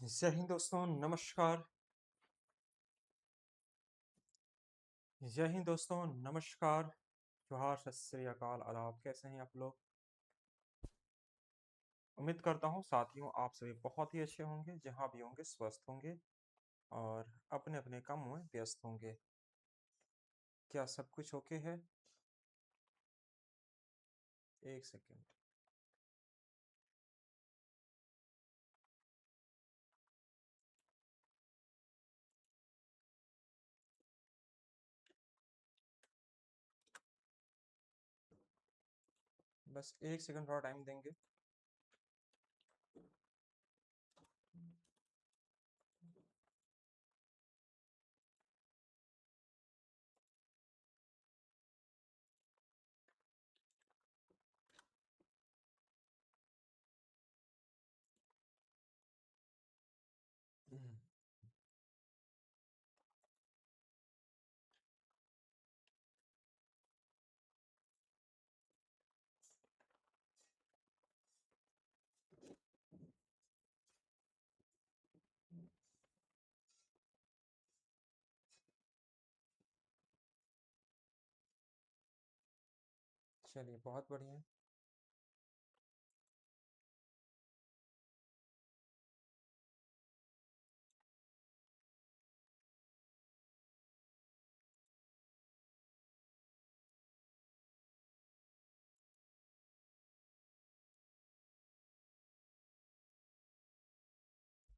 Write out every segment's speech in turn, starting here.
जय हिंद दोस्तों, नमस्कार। जय हिंद दोस्तों, नमस्कार। जोहार, सत श्री अकाल, आदाब। कैसे हैं आप लोग? उम्मीद करता हूँ साथियों आप सभी बहुत ही अच्छे होंगे, जहाँ भी होंगे स्वस्थ होंगे और अपने अपने कामों में व्यस्त होंगे। क्या सब कुछ ओके है? एक सेकेंड। बस एक सेकंड थोड़ा टाइम देंगे। चलिए, बहुत बढ़िया।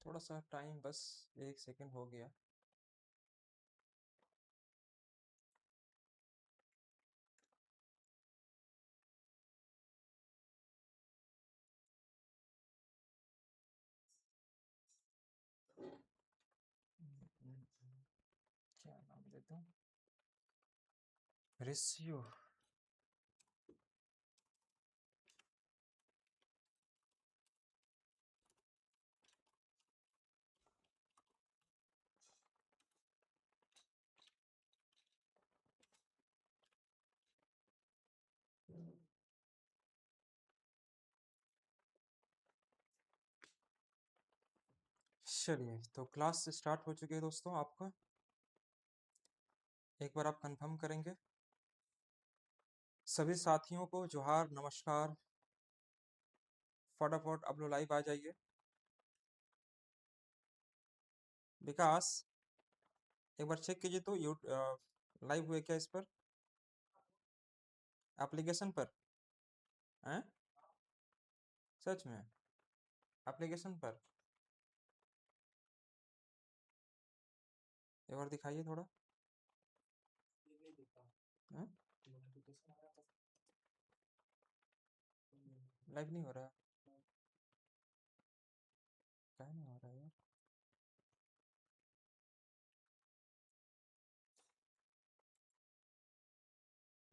थोड़ा सा टाइम, बस एक सेकंड हो गया। क्या नाम देता हूँ? रेशियो। चलिए, तो क्लास स्टार्ट हो चुकी है दोस्तों। आपका एक बार आप कंफर्म करेंगे? सभी साथियों को जोहार, नमस्कार। फटाफट आप लोग लाइव आ जाइए। विकास, एक बार चेक कीजिए तो यू लाइव हुए क्या इस पर, एप्लीकेशन पर? हैं? सच में? एप्लीकेशन पर एक बार दिखाइए थोड़ा। हैं? लाइव नहीं हो रहा? क्या नहीं हो रहा है यार?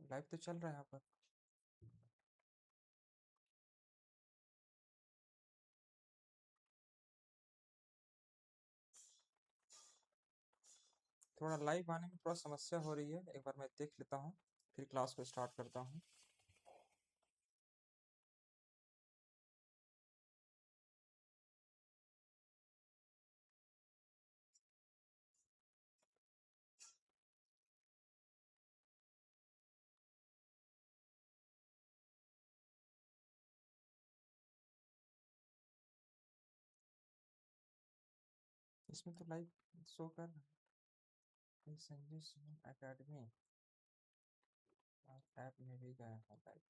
लाइव तो चल रहा है यहाँ पर। थोड़ा लाइव आने में थोड़ा समस्या हो रही है, एक बार मैं देख लेता हूँ, फिर क्लास को स्टार्ट करता हूँ। इसमें तो लाइव शो कर रहा है। संजय सुमन अकेडमी ऐप में भी गया है लाइव।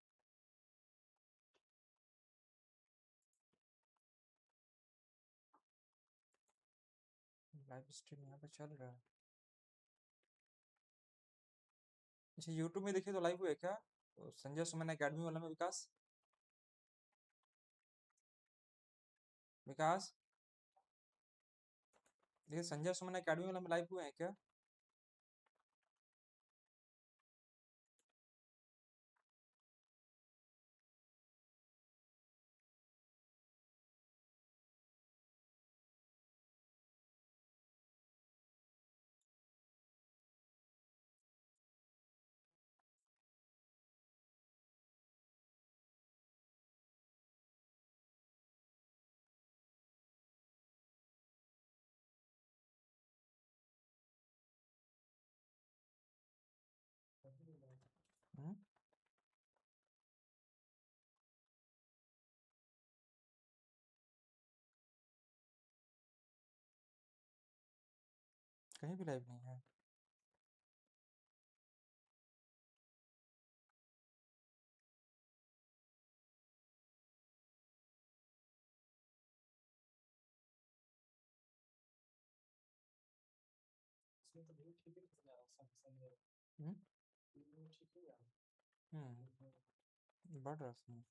लाइव स्ट्रीम यहाँ पे चल रहा है। अच्छा, यूट्यूब में देखिए तो लाइव हुए क्या? तो संजय सुमन अकेडमी वाला में विकास, विकास देखिए, संजय सुमन अकेडमी वाला में लाइव हुए हैं क्या? कहीं भी लाइव नहीं है। हम्म बढ़ रहा है।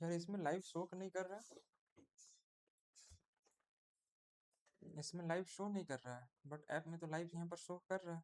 यार इसमें लाइव शो नहीं कर रहा है। इसमें लाइव शो नहीं कर रहा है, बट ऐप में तो लाइव यहाँ पर शो कर रहा है।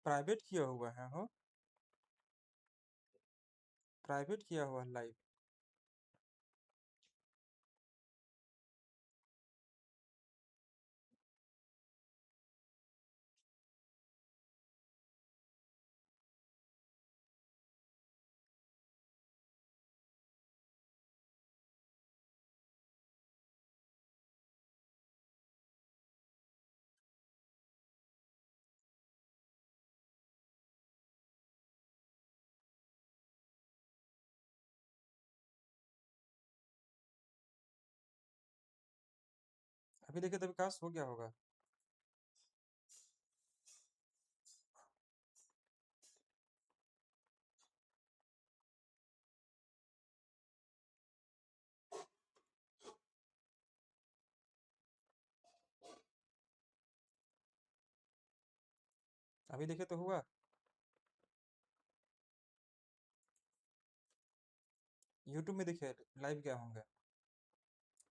प्राइवेट किया हुआ है हो। प्राइवेट किया हुआ है लाइव। अभी देखिए तो विकास हो गया होगा। अभी देखिए तो हुआ। यूट्यूब में देखिए लाइव क्या होंगे।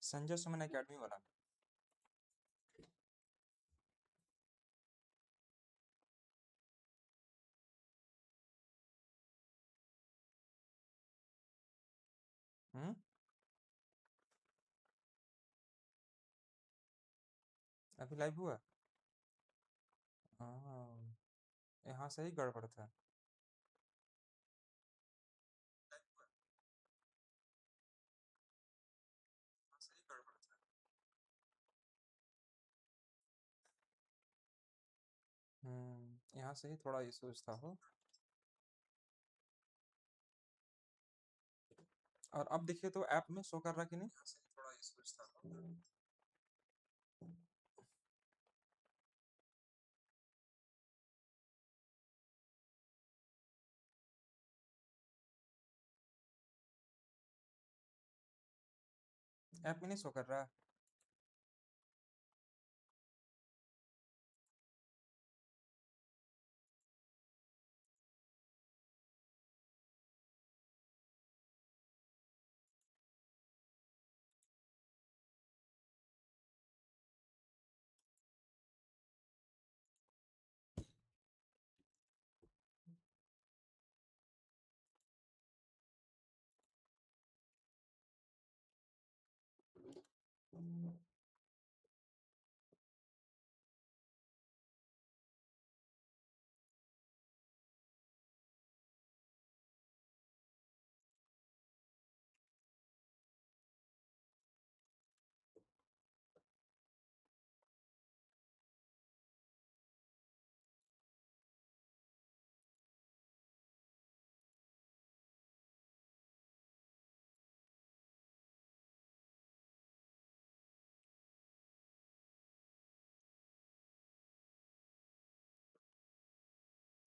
संजय सुमन एकेडमी वाला। हम्म अभी लाइव हुआ। हाँ, यहाँ से ही गड़बड़ था। यहाँ से ही गड़बड़ था। यहाँ से ही थोड़ा इश्यूज था हो। और अब देखिए तो ऐप में शो कर रहा कि नहीं। यहाँ से ही थोड़ा इश्यूज था हो। ऐप में नहीं शो कर रहा।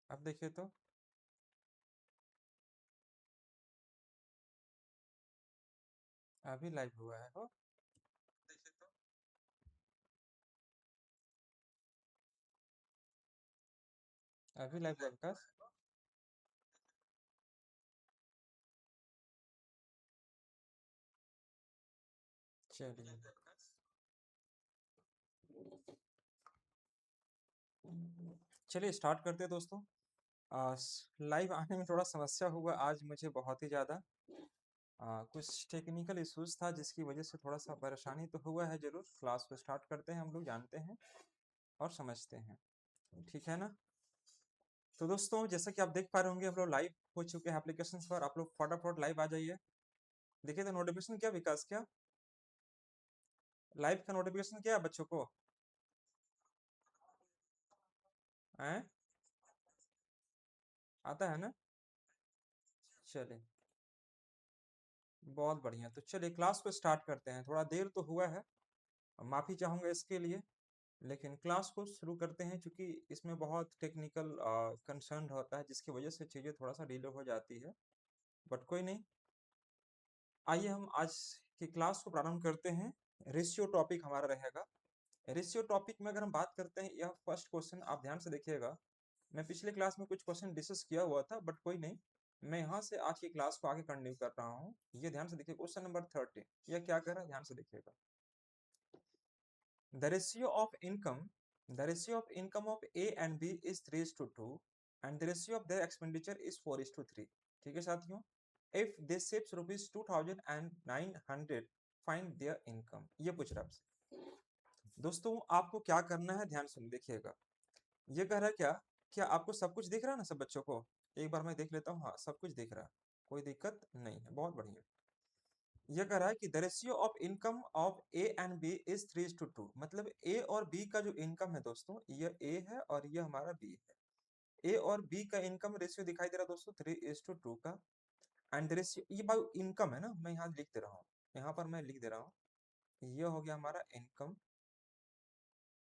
अब देखिए तो अभी लाइव हुआ है वो। देखिए तो अभी लाइव वेबकास्ट। चलिए, चलिए स्टार्ट करते हैं दोस्तों। लाइव आने में थोड़ा समस्या हुआ आज मुझे बहुत ही ज़्यादा। कुछ टेक्निकल इश्यूज था जिसकी वजह से थोड़ा सा परेशानी तो हुआ है जरूर। क्लास को स्टार्ट करते हैं, हम लोग जानते हैं और समझते हैं, ठीक है ना। तो दोस्तों जैसा कि आप देख पा रहे होंगे हम लोग लाइव हो चुके हैं एप्लीकेशन पर। आप लोग फटाफट लाइव आ जाइए। देखिए तो नोटिफिकेशन क्या विकास, क्या लाइव का नोटिफिकेशन क्या है बच्चों को है? आता है ना। चलिए, बहुत बढ़िया। तो चलिए क्लास को स्टार्ट करते हैं। थोड़ा देर तो हुआ है, माफी चाहूंगा इसके लिए, लेकिन क्लास को शुरू करते हैं क्योंकि इसमें बहुत टेक्निकल कंसर्न होता है जिसकी वजह से चीज़ें थोड़ा सा डिले हो जाती है। बट कोई नहीं, आइए हम आज की क्लास को प्रारंभ करते हैं। रेशियो टॉपिक हमारा रहेगा। रेशियो टॉपिक में अगर हम बात करते हैं, यह फर्स्ट क्वेश्चन आप ध्यान से देखिएगा। मैं पिछले क्लास में कुछ क्वेश्चन डिस्कस किया हुआ था बट कोई नहीं, मैं यहाँ से आज की क्लास को आगे कंटिन्यू कर रहा हूँ। ये ध्यान से देखिए, क्वेश्चन नंबर 30 यह क्या कर रहा है, ध्यान से देखिएगा। The ratio of income, the ratio of income of A and B is 3:2, and the ratio of their expenditure is 4:3। ठीक है साथियों, if they saves rupees 2,900, find their income। ये पूछ रहा है आपसे। दोस्तों आपको क्या करना है, ध्यान सुन देखिएगा। ये कह रहा है क्या आपको सब कुछ दिख रहा है ना सब बच्चों को? एक बार मैं देख लेता हूँ। हाँ, सब कुछ दिख रहा है, कोई दिक्कत नहीं है, बहुत बढ़िया। ये कह रहा है कि the ratio of income of A and B is 3:2। मतलब ए और बी का जो इनकम है दोस्तों, ये ए है और ये हमारा बी है। ए और बी का इनकम रेशियो दिखाई दे रहा है दोस्तों 3:2 का। एंड द रेशियो, ये बाय इनकम है ना, मैं यहाँ लिख दे रहा हूँ, यहाँ पर मैं लिख दे रहा हूँ। ये हो गया हमारा इनकम,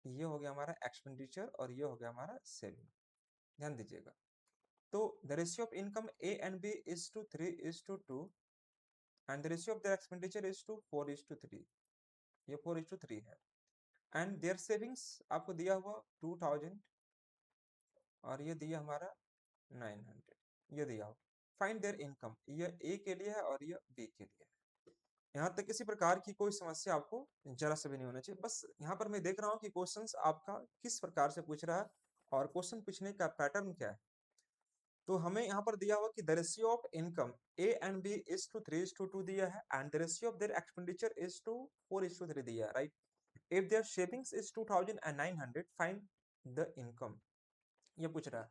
ये हो गया हमारा एक्सपेंडिचर और ये हो गया हमारा सेविंग। ध्यान दीजिएगा। तो the ratio of income A and B is to 3:2 and the ratio of the expenditure is to 4:3। ये 4:3 है। एंड देयर सेविंग्स आपको दिया हुआ 2000 और ये दिया हमारा 900, ये दिया हो। फाइंड देयर इनकम, ये ए के लिए है और ये बी के लिए है। यहाँ तक किसी प्रकार की कोई समस्या आपको जरा से भी नहीं होना चाहिए। बस यहाँ पर मैं देख रहा हूँ कि क्वेश्चंस आपका किस प्रकार से पूछ रहा है और क्वेश्चन पूछने का पैटर्न क्या है। तो हमें यहाँ पर दिया हुआ कि the ratio of income A and B is to 3:2 दिया है and the ratio of their expenditure is to 4:3 दिया है, right. If their savings is 2900, find the income, ये पूछ रहा है।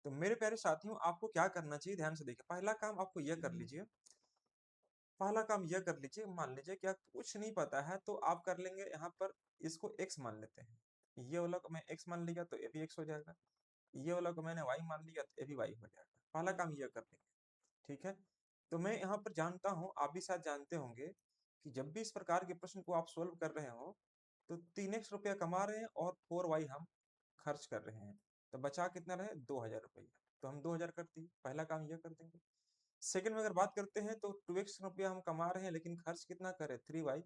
तो मेरे प्यारे साथियों आपको क्या करना चाहिए, ध्यान से देखिए। पहला काम आपको यह कर लीजिए, पहला काम यह कर लीजिए, मान लीजिए क्या कुछ नहीं पता है तो आप कर लेंगे यहाँ पर, इसको x मान लेते हैं। ये वाला को मैं x मान लिया तो ये भी x हो जाएगा, ये वाला को मैंने y मान लिया तो ये भी y हो जाएगा। पहला काम यह कर लेंगे, ठीक है। तो मैं यहाँ पर जानता हूँ, आप भी शायद जानते होंगे कि जब भी इस प्रकार के प्रश्न को आप सोल्व कर रहे हो तो 3x रुपया कमा रहे हैं और 4y हम खर्च कर रहे हैं, तो बचा कितना रहे 2000 रुपया। तो हम 2000 कर दिए, पहला काम यह कर देंगे। सेकंड में अगर बात करते हैं तो 2x रुपया हम कमा रहे हैं लेकिन खर्च कितना करे 3y,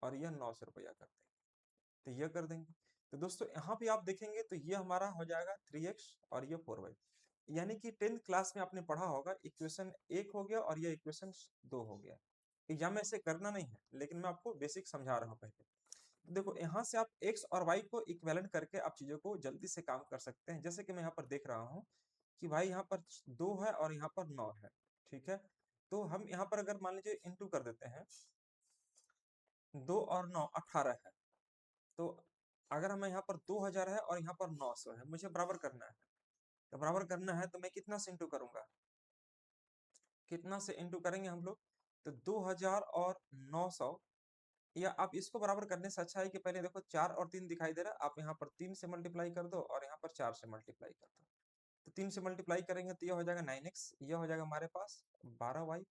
और यह 900 रुपया कर देंगे, तो यह कर देंगे। तो दोस्तों यहाँ पे आप देखेंगे तो ये हमारा हो जाएगा 3x और ये 4y। यानी कि 10th क्लास में आपने पढ़ा होगा, इक्वेशन 1 हो गया और ये इक्वेशन 2 हो गया। एग्जाम में ऐसे करना नहीं है लेकिन मैं आपको बेसिक समझा रहा हूँ पहले। तो देखो यहाँ से आप x और y को इक्विवेलेंट करके आप चीजों को जल्दी से काम कर सकते हैं। जैसे कि मैं यहाँ पर देख रहा हूँ कि भाई यहाँ पर 2 है और यहाँ पर 9 है, ठीक है। तो हम यहाँ पर अगर मान लीजिए इंटू कर देते हैं, 2 और 9 18 है। तो अगर हमें यहाँ पर 2000 है और यहाँ पर 900 है, मुझे बराबर करना है। तो बराबर करना है तो मैं कितना से इंटू करूंगा, कितना से इंटू करेंगे हम लोग, तो 2000 और 900, या आप इसको बराबर करने से अच्छा है कि पहले देखो 4 और 3 दिखाई दे रहा है, आप यहाँ पर 3 से मल्टीप्लाई कर दो और यहाँ पर 4 से मल्टीप्लाई कर दो। तो 3 से मल्टीप्लाई करेंगे तो ये हो जाएगा 9x, ये हो जाएगा हमारे पास 12y,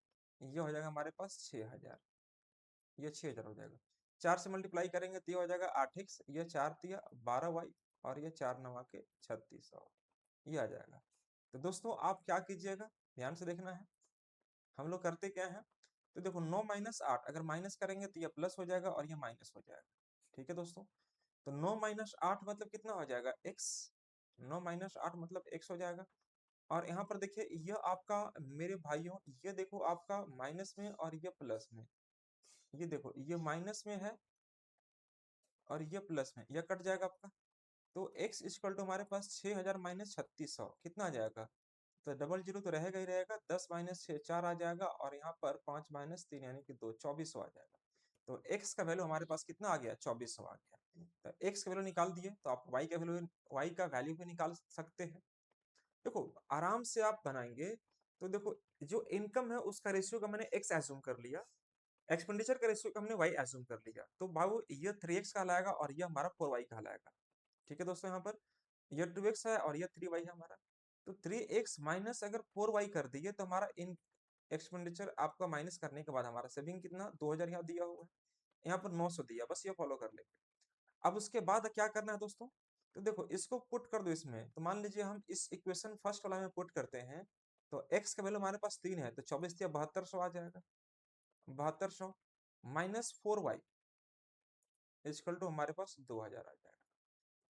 ये हो जाएगा हमारे पास 6000, ये 6000 हो जाएगा। 4 से मल्टीप्लाई करेंगे तो ये हो जाएगा 8x, ये 4 तिया 12y, और ये 4 नवा के 3600, ये आ जाएगा। तो दोस्तों आप क्या कीजिएगा, ध्यान से देखना है, हम लोग करते क्या है, तो देखो 9 माइनस 8, अगर माइनस करेंगे तो ये प्लस हो जाएगा और ये माइनस हो जाएगा। ठीक है दोस्तों, तो 9 माइनस 8 मतलब कितना हो जाएगा, x। 9 माइनस 8 मतलब x हो जाएगा। और यहाँ पर देखिए यह आपका, मेरे भाइयों ये देखो आपका माइनस में और ये प्लस में, ये देखो ये माइनस में है और ये प्लस में, ये कट जाएगा आपका। तो x इक्वल टू हमारे पास 6000 माइनस 3600 कितना आ जाएगा, तो डबल जीरो तो रहेगा ही रहेगा, 10 माइनस 6 4 आ जाएगा, और यहाँ पर 5 माइनस 3 यानी कि 2 2400 आ जाएगा। तो x का वैल्यू हमारे पास कितना आ गया, 2400 आ गया। तो x का वैल्यू निकाल दिए तो आप y का वैल्यू भी निकाल सकते हैं। देखो आराम से आप बनाएंगे। तो देखो जो इनकम है उसका रेशियो का मैंने x एज्यूम कर लिया, एक्सपेंडिचर का रेशियो का हमने y एज्यूम कर लिया, तो बाबू ये 3x कहलाएगा और ये हमारा 4y कहलाएगा। ठीक है दोस्तों, यहाँ पर ये 2x है और ये 3y है हमारा। तो 3x माइनस अगर 4y कर दिए तो हमारा इन एक्सपेंडिचर आपका माइनस करने के बाद हमारा सेविंग कितना 2000 यहाँ दिया हुआ है, यहाँ पर 900 दिया, बस ये फॉलो कर लेंगे। अब उसके बाद क्या करना है दोस्तों, तो देखो इसको पुट कर दो इसमें, तो मान लीजिए हम इस इक्वेशन फर्स्ट वाला में पुट करते हैं, तो x का वैल्यू हमारे पास 3 है, तो 24 या 7200 आ जाएगा, 7200 माइनस 4y इक्वल टू हमारे पास 2000 आ जाएगा।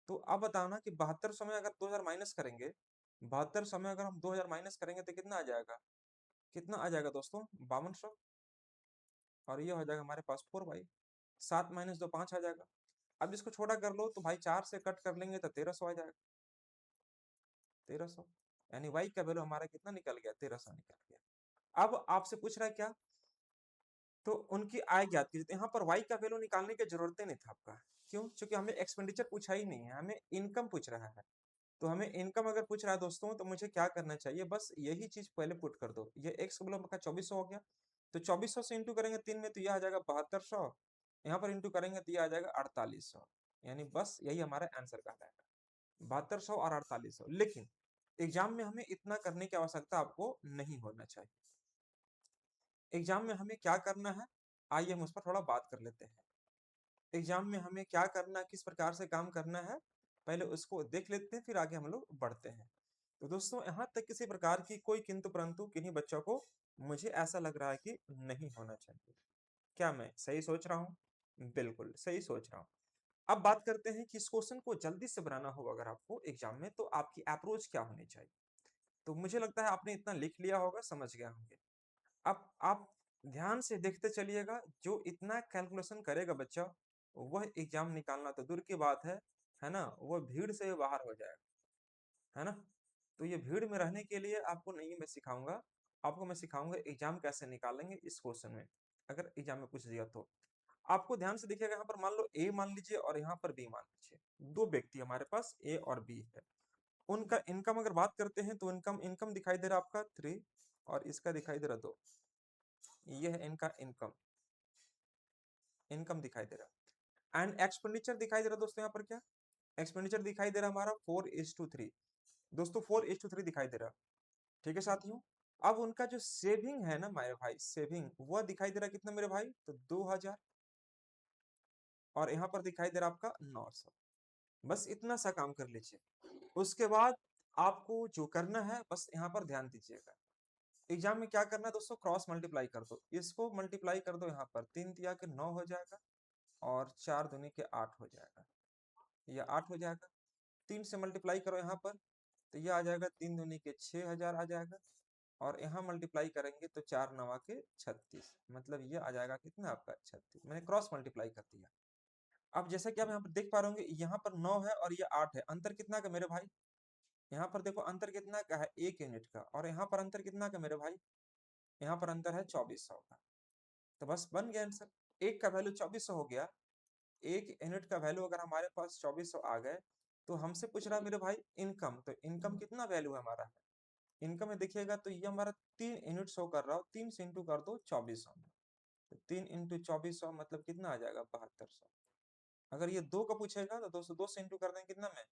तो अब बताओ ना कि 7200 में अगर 2000 माइनस करेंगे, 7200 में अगर हम 2000 माइनस करेंगे तो कितना आ जाएगा, कितना आ जाएगा दोस्तों, 5200, और ये हो जाएगा हमारे पास 4y, 7 माइनस 2 5 आ जाएगा। अब इसको छोटा कर लो तो भाई 4 से कट कर लेंगे तो 1300 आ जाएगा, 1300, यानी y का वैल्यू हमारा कितना निकल गया, 1300 निकल गया। अब आपसे पूछ रहा है क्या, तो उनकी आय ज्ञात कीजिए, तो यहाँ पर y का वैल्यू निकालने की जरूरत ही नहीं था आपका, क्यों, क्योंकि हमें एक्सपेंडिचर पूछा ही नहीं है, हमें इनकम पूछ रहा है। तो हमें इनकम अगर पूछ रहा है दोस्तों, तो मुझे क्या करना चाहिए, बस यही चीज पहले पुट कर दो, ये x का मतलब 2400 हो गया, तो 2400 से इंटू करेंगे 3 में तो यह आ जाएगा 7200, यहाँ पर इंटू करेंगे तो यह आ जाएगा 4800, यानी बस यही हमारा आंसर कहलाएगा, 7200 और 4800। लेकिन एग्जाम में हमें इतना करने की आवश्यकता आपको नहीं होना चाहिए। एग्जाम में हमें क्या करना है, आइए हम उस पर थोड़ा बात कर लेते हैं। एग्जाम में हमें क्या करना, किस प्रकार से काम करना है, पहले उसको देख लेते हैं, फिर आगे हम लोग बढ़ते हैं। तो दोस्तों यहाँ तक किसी प्रकार की कोई किंतु परंतु किन्हीं बच्चों को मुझे ऐसा लग रहा है कि नहीं होना चाहिए। क्या मैं सही सोच रहा हूँ, बिल्कुल सही सोच रहा हूँ। अब बात करते हैं कि इस क्वेश्चन को जल्दी से बनाना हो अगर आपको एग्जाम में, तो आपकी अप्रोच क्या होनी चाहिए। तो मुझे लगता है आपने इतना लिख लिया होगा, समझ गया होंगे। अब आप ध्यान से देखते चलिएगा, जो इतना कैलकुलेशन करेगा बच्चा, वह एग्जाम निकालना तो दूर की बात है ना, वह भीड़ से बाहर हो जाएगा, है ना। तो ये भीड़ में रहने के लिए आपको नहीं मैं सिखाऊंगा, आपको मैं सिखाऊंगा एग्जाम कैसे निकालेंगे इस क्वेश्चन में, अगर एग्जाम में पूछ दिया तो। आपको ध्यान से देखिएगा, यहाँ पर मान लो ए मान लीजिए और यहाँ पर बी मान लीजिए, दो व्यक्ति हमारे पास ए और बी है। उनका इनकम अगर बात करते हैं तो इनकम इनकम दिखाई दे रहा है आपका 3, और इसका दिखाई दे रहा 2, ये है इनका इनकम, इनकम दिखाई दे रहा है। एंड एक्सपेंडिचर दिखाई दे रहा है दोस्तों, यहाँ पर क्या एक्सपेंडिचर दिखाई दे रहा है हमारा 4:3, दोस्तों 4:3 दिखाई दे रहा है। ठीक है साथियों, अब उनका जो सेविंग है ना मेरे भाई, सेविंग वह दिखाई दे रहा है कितना मेरे भाई, तो 2000, और यहाँ पर दिखाई दे रहा है आपका 900। बस इतना सा काम कर लीजिए, उसके बाद आपको जो करना है बस यहाँ पर ध्यान दीजिएगा। एग्जाम में क्या करना है दोस्तों, क्रॉस मल्टीप्लाई कर दो, इसको मल्टीप्लाई कर दो, यहाँ पर 3 तिया के 9 हो जाएगा, और 4 दूनी के 8 हो जाएगा, ये 8 हो जाएगा। 3 से मल्टीप्लाई करो यहाँ पर, तो ये आ जाएगा 3 दूनी के 6000 आ जाएगा, और यहाँ मल्टीप्लाई करेंगे तो 4 नवा के 36, मतलब ये आ जाएगा कितना आपका 36, मैंने क्रॉस मल्टीप्लाई कर दिया। अब जैसा कि आप यहाँ पर देख पा रहे होंगे, यहाँ पर 9 है और ये 8 है, अंतर कितना का मेरे भाई, यहाँ पर देखो अंतर कितना का है, 1 यूनिट का, और यहाँ पर अंतर कितना का मेरे भाई, यहाँ पर अंतर है 2400 का। तो बस बन गया आंसर, एक का वैल्यू 2400 हो गया, एक यूनिट का वैल्यू अगर हमारे पास 2400 आ गए, तो हमसे पूछ रहा है मेरे भाई इनकम, तो इनकम कितना वैल्यू है हमारा, इनकम में देखिएगा तो ये हमारा 3 यूनिट शो कर रहा हो, 3 से इंटू कर दो 2400 में, तो 3 इंटू 2400 मतलब कितना आ जाएगा 7200। अगर ये 2 का पूछेगा तो 200 2 से इंटू कर देंगे कितना में,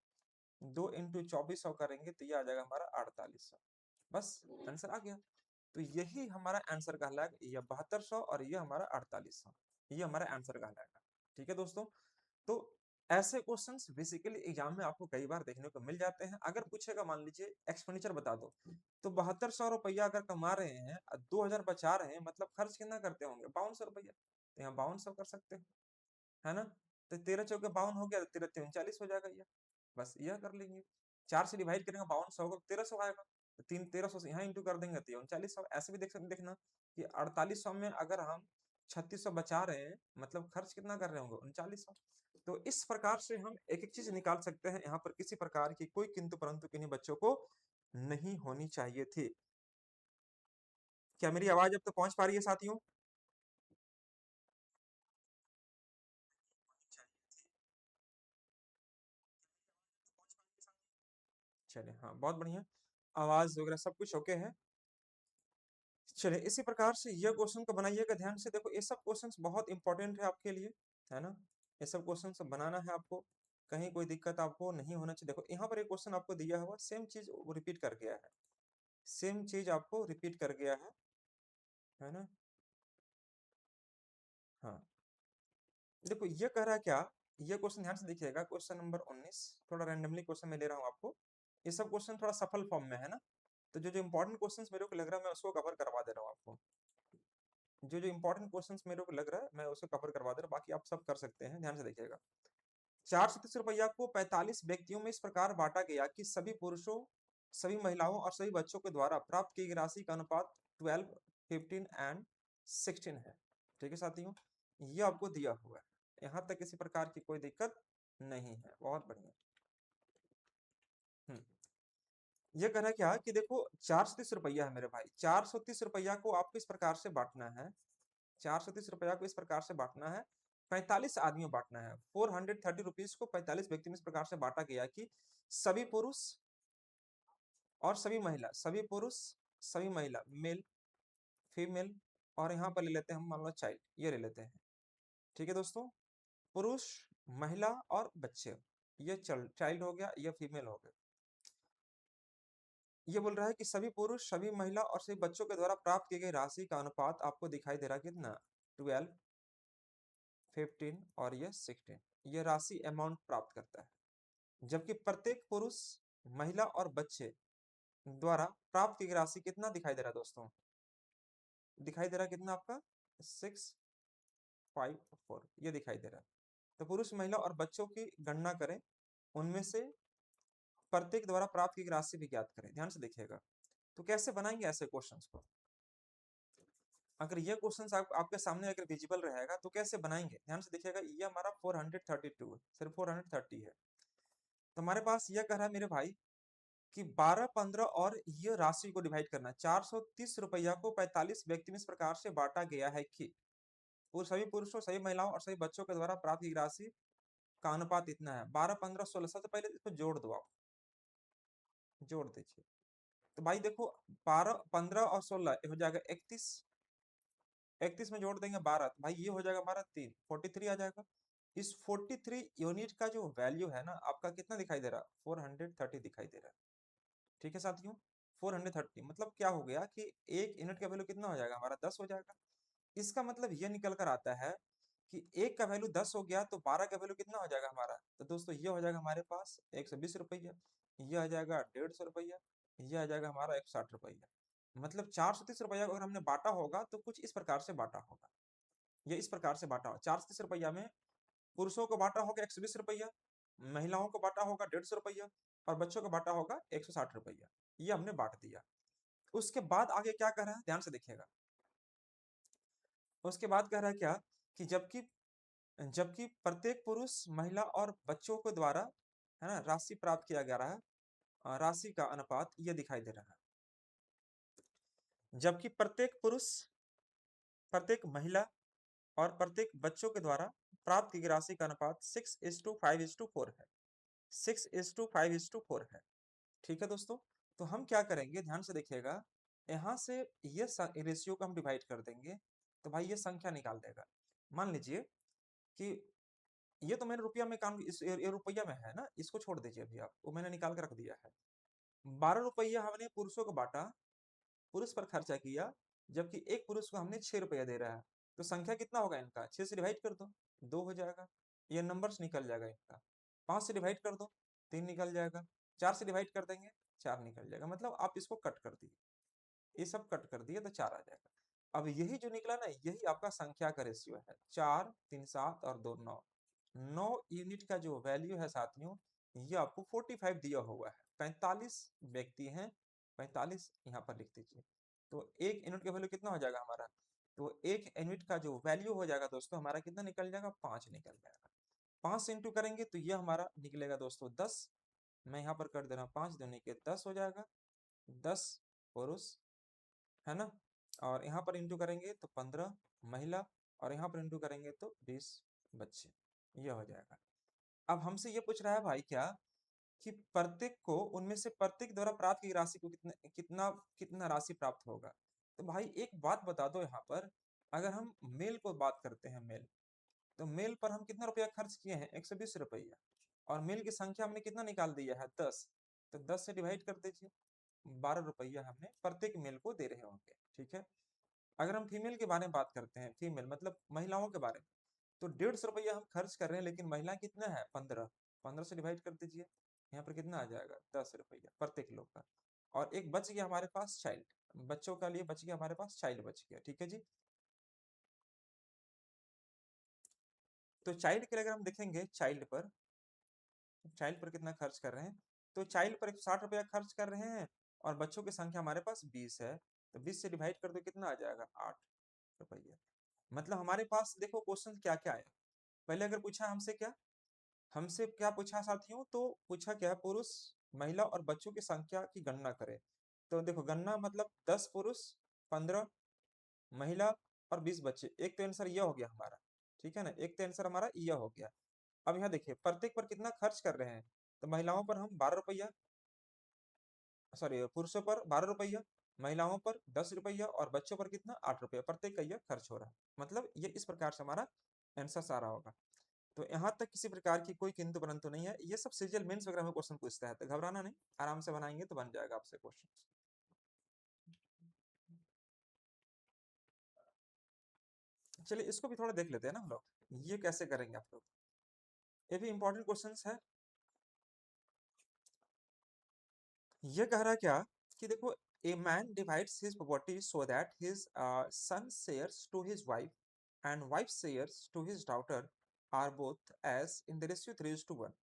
2 इंटू 2400 करेंगे तो ये आ जाएगा हमारा 4800। बस आंसर आ गया। तो यही हमारा आंसर कहलाएगा, ये 7200 और ये हमारा 4800, ये हमारा आंसर कहलाएगा। ठीक है दोस्तों, तो ऐसे क्वेश्चंस बेसिकली एग्जाम में आपको कई बार देखने को मिल जाते हैं। अगर पूछेगा मान लीजिए एक्सपेंडिचर बता दो, तो 7200 रुपया अगर कमा रहे हैं, 2000 बचा रहे हैं, मतलब खर्च कितना करते होंगे 5200 रुपया, तो यहाँ 5200 कर सकते हैं, है ना। तो 13 चौके 52 हो गया, तो 13 39 हो जाएगा ये, बस यह कर लेंगे। 4 से डिवाइड करेंगे 5200 होगा, 1300 आएगा, तो 1300 से यहाँ इंटू कर देंगे तो 3900। ऐसे भी देख सकते, देखना कि 4800 में अगर हम 3600 बचा रहे हैं, मतलब खर्च कितना कर रहे होंगे 3900। तो इस प्रकार से हम एक एक चीज निकाल सकते हैं। यहाँ पर किसी प्रकार की कोई किंतु परंतु किन्हीं बच्चों को नहीं होनी चाहिए थी। क्या मेरी आवाज अब तक पहुंच पा रही है साथियों? चलिए, हाँ बहुत बढ़िया, आवाज वगैरह सब कुछ ओके है। चलिए इसी प्रकार से ये क्वेश्चन को बनाइएगा ध्यान से। देखो ये सब क्वेश्चंस बहुत इंपॉर्टेंट है आपके लिए, है ना। ये सब क्वेश्चंस बनाना है आपको, कहीं कोई दिक्कत आपको नहीं होना चाहिए। देखो यहाँ पर एक क्वेश्चन आपको दिया हुआ सेम चीज वो रिपीट कर गया है, सेम चीज आपको रिपीट कर गया है ना। हाँ, देखो ये कह रहा है क्या, ये क्वेश्चन ध्यान से देखिएगा, क्वेश्चन नंबर 19। थोड़ा रैंडमली क्वेश्चन मैं ले रहा हूँ आपको, ये सब क्वेश्चन थोड़ा सफल फॉर्म में है ना। तो जो जो इंपॉर्टेंट क्वेश्चंस मेरे को लग रहा है मैं उसको कवर करवा दे रहा हूँ आपको। जो जो इंपॉर्टेंट क्वेश्चंस मेरे को लग रहा है मैं उसको कवर करवा दे रहा हूँ, बाकी आप सब कर सकते हैं। ध्यान से देखिएगा, 430 रुपया को 45 व्यक्तियों में इस प्रकार बांटा गया कि सभी पुरुषों, सभी महिलाओं और सभी बच्चों के द्वारा प्राप्त की गई राशि का अनुपात 12, 15 एंड 16 है। ठीक है साथियों, ये आपको दिया हुआ है, यहाँ तक किसी प्रकार की कोई दिक्कत नहीं है, बहुत बढ़िया। हम्म, ये कहना क्या कि देखो 430 रुपया है मेरे भाई, 430 रुपया को आपको इस प्रकार से बांटना है, 430 रुपया को इस प्रकार से बांटना है, 45 आदमियों बांटना है। 430 रुपीज को 45 व्यक्ति में इस प्रकार से बांटा गया कि सभी पुरुष और सभी महिला, सभी पुरुष सभी महिला, मेल फीमेल, और यहाँ पर ले लेते हैं हम मान लो चाइल्ड, ये ले लेते हैं। ठीक है दोस्तों, पुरुष महिला और बच्चे, ये चाइल्ड हो गया, ये फीमेल हो गया। ये बोल रहा है कि सभी पुरुष सभी महिला और सभी बच्चों के द्वारा प्राप्त की गई राशि का अनुपात आपको दिखाई दे रहा है कितना, 12, 15 और ये 16, ये राशि अमाउंट प्राप्त करता है। जबकि प्रत्येक पुरुष महिला और बच्चे द्वारा प्राप्त की गई राशि कितना दिखाई दे रहा है दोस्तों, दिखाई दे रहा है कितना आपका 654, ये दिखाई दे रहा है। तो पुरुष महिला और बच्चों की गणना करें, उनमें से प्रत्येक द्वारा प्राप्त की गई राशि भी ज्ञात करें। ध्यान से देखिएगा, तो कैसे बनाएंगे ऐसे क्वेश्चंस को। अगर ये क्वेश्चन आपके सामने अगर विजिबल रहेगा तो कैसे बनाएंगे, ध्यान से देखिएगा। ये हमारा 432 है, सिर्फ 430 है। तो हमारे पास ये कह रहा है मेरे भाई कि 12, 15 और ये राशि को डिवाइड करना है। 430 रुपया को 45 व्यक्ति में इस प्रकार से बांटा गया है कि वो सभी पुरुषों सभी महिलाओं और सभी बच्चों के द्वारा प्राप्त की राशि का अनुपात इतना है। 12, 15, 16, सबसे पहले इसको जोड़ दो, आप जोड़ दीजिए। तो भाई देखो 12, 15 और 16 हो जाएगा 31, 31 में जोड़ देंगे 12, तो भाई ये हो जाएगा हमारा 3, 43 आ जाएगा। इस 43 यूनिट का जो वैल्यू है ना आपका कितना दिखाई दे रहा है, 430 दिखाई दे रहा है। ठीक है साथियों, 430 मतलब क्या हो गया कि एक यूनिट का वैल्यू कितना हो जाएगा हमारा 10 हो जाएगा। इसका मतलब ये निकल कर आता है कि एक का वैल्यू 10 हो गया तो 12 का वैल्यू कितना हो जाएगा हमारा, तो दोस्तों ये हो जाएगा हमारे पास 120 रुपया, ये आ जाएगा 150 रुपया, ये आ जाएगा हमारा 160 रुपया। मतलब 430 रुपया अगर हमने बांटा होगा तो कुछ इस प्रकार से बांटा होगा, ये इस प्रकार से बांटा होगा। 430 रुपया में पुरुषों को बांटा होगा 120 रुपया, महिलाओं को बांटा होगा 150 रुपया और बच्चों को बांटा होगा 160 रुपया, ये हमने बांट दिया। उसके बाद आगे क्या कह रहा है ध्यान से देखिएगा, उसके बाद कह रहा है क्या कि जबकि जबकि प्रत्येक पुरुष महिला और बच्चों के द्वारा, है ना, राशि प्राप्त किया गया रहा है, राशि का अनुपात ये दिखाई दे रहा है। जबकि प्रत्येक पुरुष, प्रत्येक महिला और प्रत्येक बच्चों के द्वारा प्राप्त की गई राशि का अनुपात 6:5:4 है। 6:5:4 है। ठीक है दोस्तों, तो हम क्या करेंगे, ध्यान से देखिएगा, यहाँ से ये रेशियो को हम डिवाइड कर देंगे, तो भाई ये संख्या निकाल देगा। मान लीजिए कि ये तो मैंने रुपया में काम, ये रुपया में है ना, इसको छोड़ दीजिए अभी आप, वो मैंने निकाल के रख दिया है। 12 रुपया हमने पुरुषों को बांटा, पुरुष पर खर्चा किया, जबकि एक पुरुष को हमने 6 रुपया दे रहा है, तो संख्या कितना होगा इनका, 6 से डिवाइड कर दो, 2 हो जाएगा। ये नंबर्स निकल जाएगा इनका। 5 से डिवाइड कर दो, 3 निकल जाएगा। 4 से डिवाइड कर देंगे, 4 निकल जाएगा। मतलब आप इसको कट कर दिए, ये सब कट कर दिए तो 4 आ जाएगा। अब यही जो निकला ना, यही आपका संख्या का रेशियो है। 4, 3, 7 और 2, 9। 9 यूनिट का जो वैल्यू है साथियों, ये आपको 45 दिया हुआ है। 45 व्यक्ति हैं, 45 यहाँ पर लिख दीजिए। तो एक यूनिट का वैल्यू कितना हो जाएगा हमारा, तो एक यूनिट का जो वैल्यू हो जाएगा दोस्तों हमारा कितना निकल जाएगा, 5 निकल जाएगा। 5 से इंटू करेंगे तो ये हमारा निकलेगा दोस्तों 10। मैं यहाँ पर कर दे रहा हूँ, 5 दूनी के 10 हो जाएगा। 10 पुरुष है ना, और यहाँ पर इंटू करेंगे तो 15 महिला, और यहाँ पर इंटू करेंगे तो 20 बच्चे, ये हो जाएगा। अब हमसे ये पूछ रहा है भाई क्या, कि प्रत्येक को, उनमें से प्रत्येक द्वारा प्राप्त की राशि को कितना कितना कितना राशि प्राप्त होगा। तो भाई एक बात बता दो, यहाँ पर अगर हम मेल को बात करते हैं, मेल, तो मेल पर हम कितना रुपया खर्च किए हैं, 120 रुपया, और मेल की संख्या हमने कितना निकाल दिया है, 10। तो 10 से डिवाइड कर दीजिए, 12 रुपया हमने प्रत्येक मेल को दे रहे होंगे। ठीक है, अगर हम फीमेल के बारे में बात करते हैं, फीमेल मतलब महिलाओं के बारे में, तो 150 रुपया हम खर्च कर रहे हैं, लेकिन महिला कितना है, 15। 15 से डिवाइड कर दीजिए, यहाँ पर कितना आ जाएगा, 10 रुपया प्रत्येक लोग का। और एक बच गया हमारे पास चाइल्ड, बच्चों का लिए बच गया हमारे पास, चाइल्ड बच गया। ठीक है जी, तो चाइल्ड के लिए अगर हम देखेंगे, चाइल्ड पर कितना खर्च कर रहे हैं, तो चाइल्ड पर 160 रुपया खर्च कर रहे हैं, और बच्चों की संख्या हमारे पास 20 है, तो 20 से डिवाइड कर दो, कितना आ जाएगा, 8 रुपया। मतलब हमारे पास देखो क्वेश्चन क्या क्या है। पहले अगर पूछा हमसे क्या पूछा साथियों, तो पूछा क्या, पुरुष, महिला और बच्चों की संख्या की गणना करें। तो देखो गणना मतलब 10 पुरुष, 15 महिला और 20 बच्चे। एक तो आंसर यह हो गया हमारा, ठीक है ना, एक तो आंसर हमारा यह हो गया। अब यहाँ देखिए प्रत्येक पर कितना खर्च कर रहे हैं, तो महिलाओं पर हम 12 रुपया, सॉरी पुरुषों पर 12 रुपया, महिलाओं पर 10 रुपया, और बच्चों पर कितना, 8 रुपया प्रत्येक का यह खर्च हो रहा है। मतलब ये इस प्रकार से हमारा आंसर सारा होगा। तो यहाँ तक किसी प्रकार की कोई किंतु परंतु नहीं है, ये सब सीजीएल मेंस वगैरह में क्वेश्चन पूछता है, तो घबराना नहीं, आराम से बनाएंगे तो बन जाएगा आपसे क्वेश्चन। चलिए इसको भी थोड़ा देख लेते हैं ना हम लोग, ये कैसे करेंगे आप लोग, ये भी इंपॉर्टेंट क्वेश्चन है। ये कह रहा है क्या, कि देखो, a man divides his property so that his son shares to his wife and wife shares to his daughter are both as in the ratio 3:1।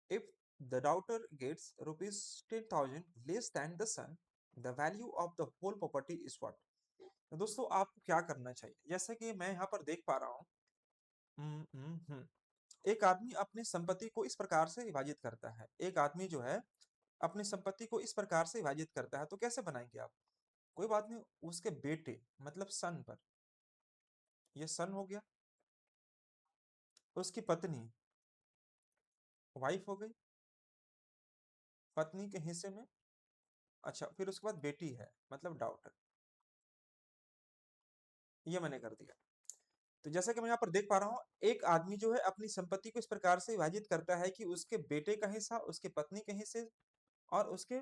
If the daughter gets rupees 10,000 less than the son, the value of the whole property is what? तो दोस्तों आपको क्या करना चाहिए, जैसे कि मैं यहाँ पर देख पा रहा हूँ, एक आदमी अपनी संपत्ति को इस प्रकार से विभाजित करता है, एक आदमी जो है अपनी संपत्ति को इस प्रकार से विभाजित करता है, तो कैसे बनाएंगे आप, कोई बात नहीं, उसके बेटे मतलब सन पर, ये सन हो गया, उसकी पत्नी वाइफ हो गई, पत्नी के हिस्से में, अच्छा फिर उसके बाद बेटी है मतलब डॉटर, ये मैंने कर दिया। तो जैसा कि मैं यहाँ पर देख पा रहा हूँ, एक आदमी जो है अपनी संपत्ति को इस प्रकार से विभाजित करता है कि उसके बेटे का हिस्सा उसके पत्नी के हिस्से, और उसके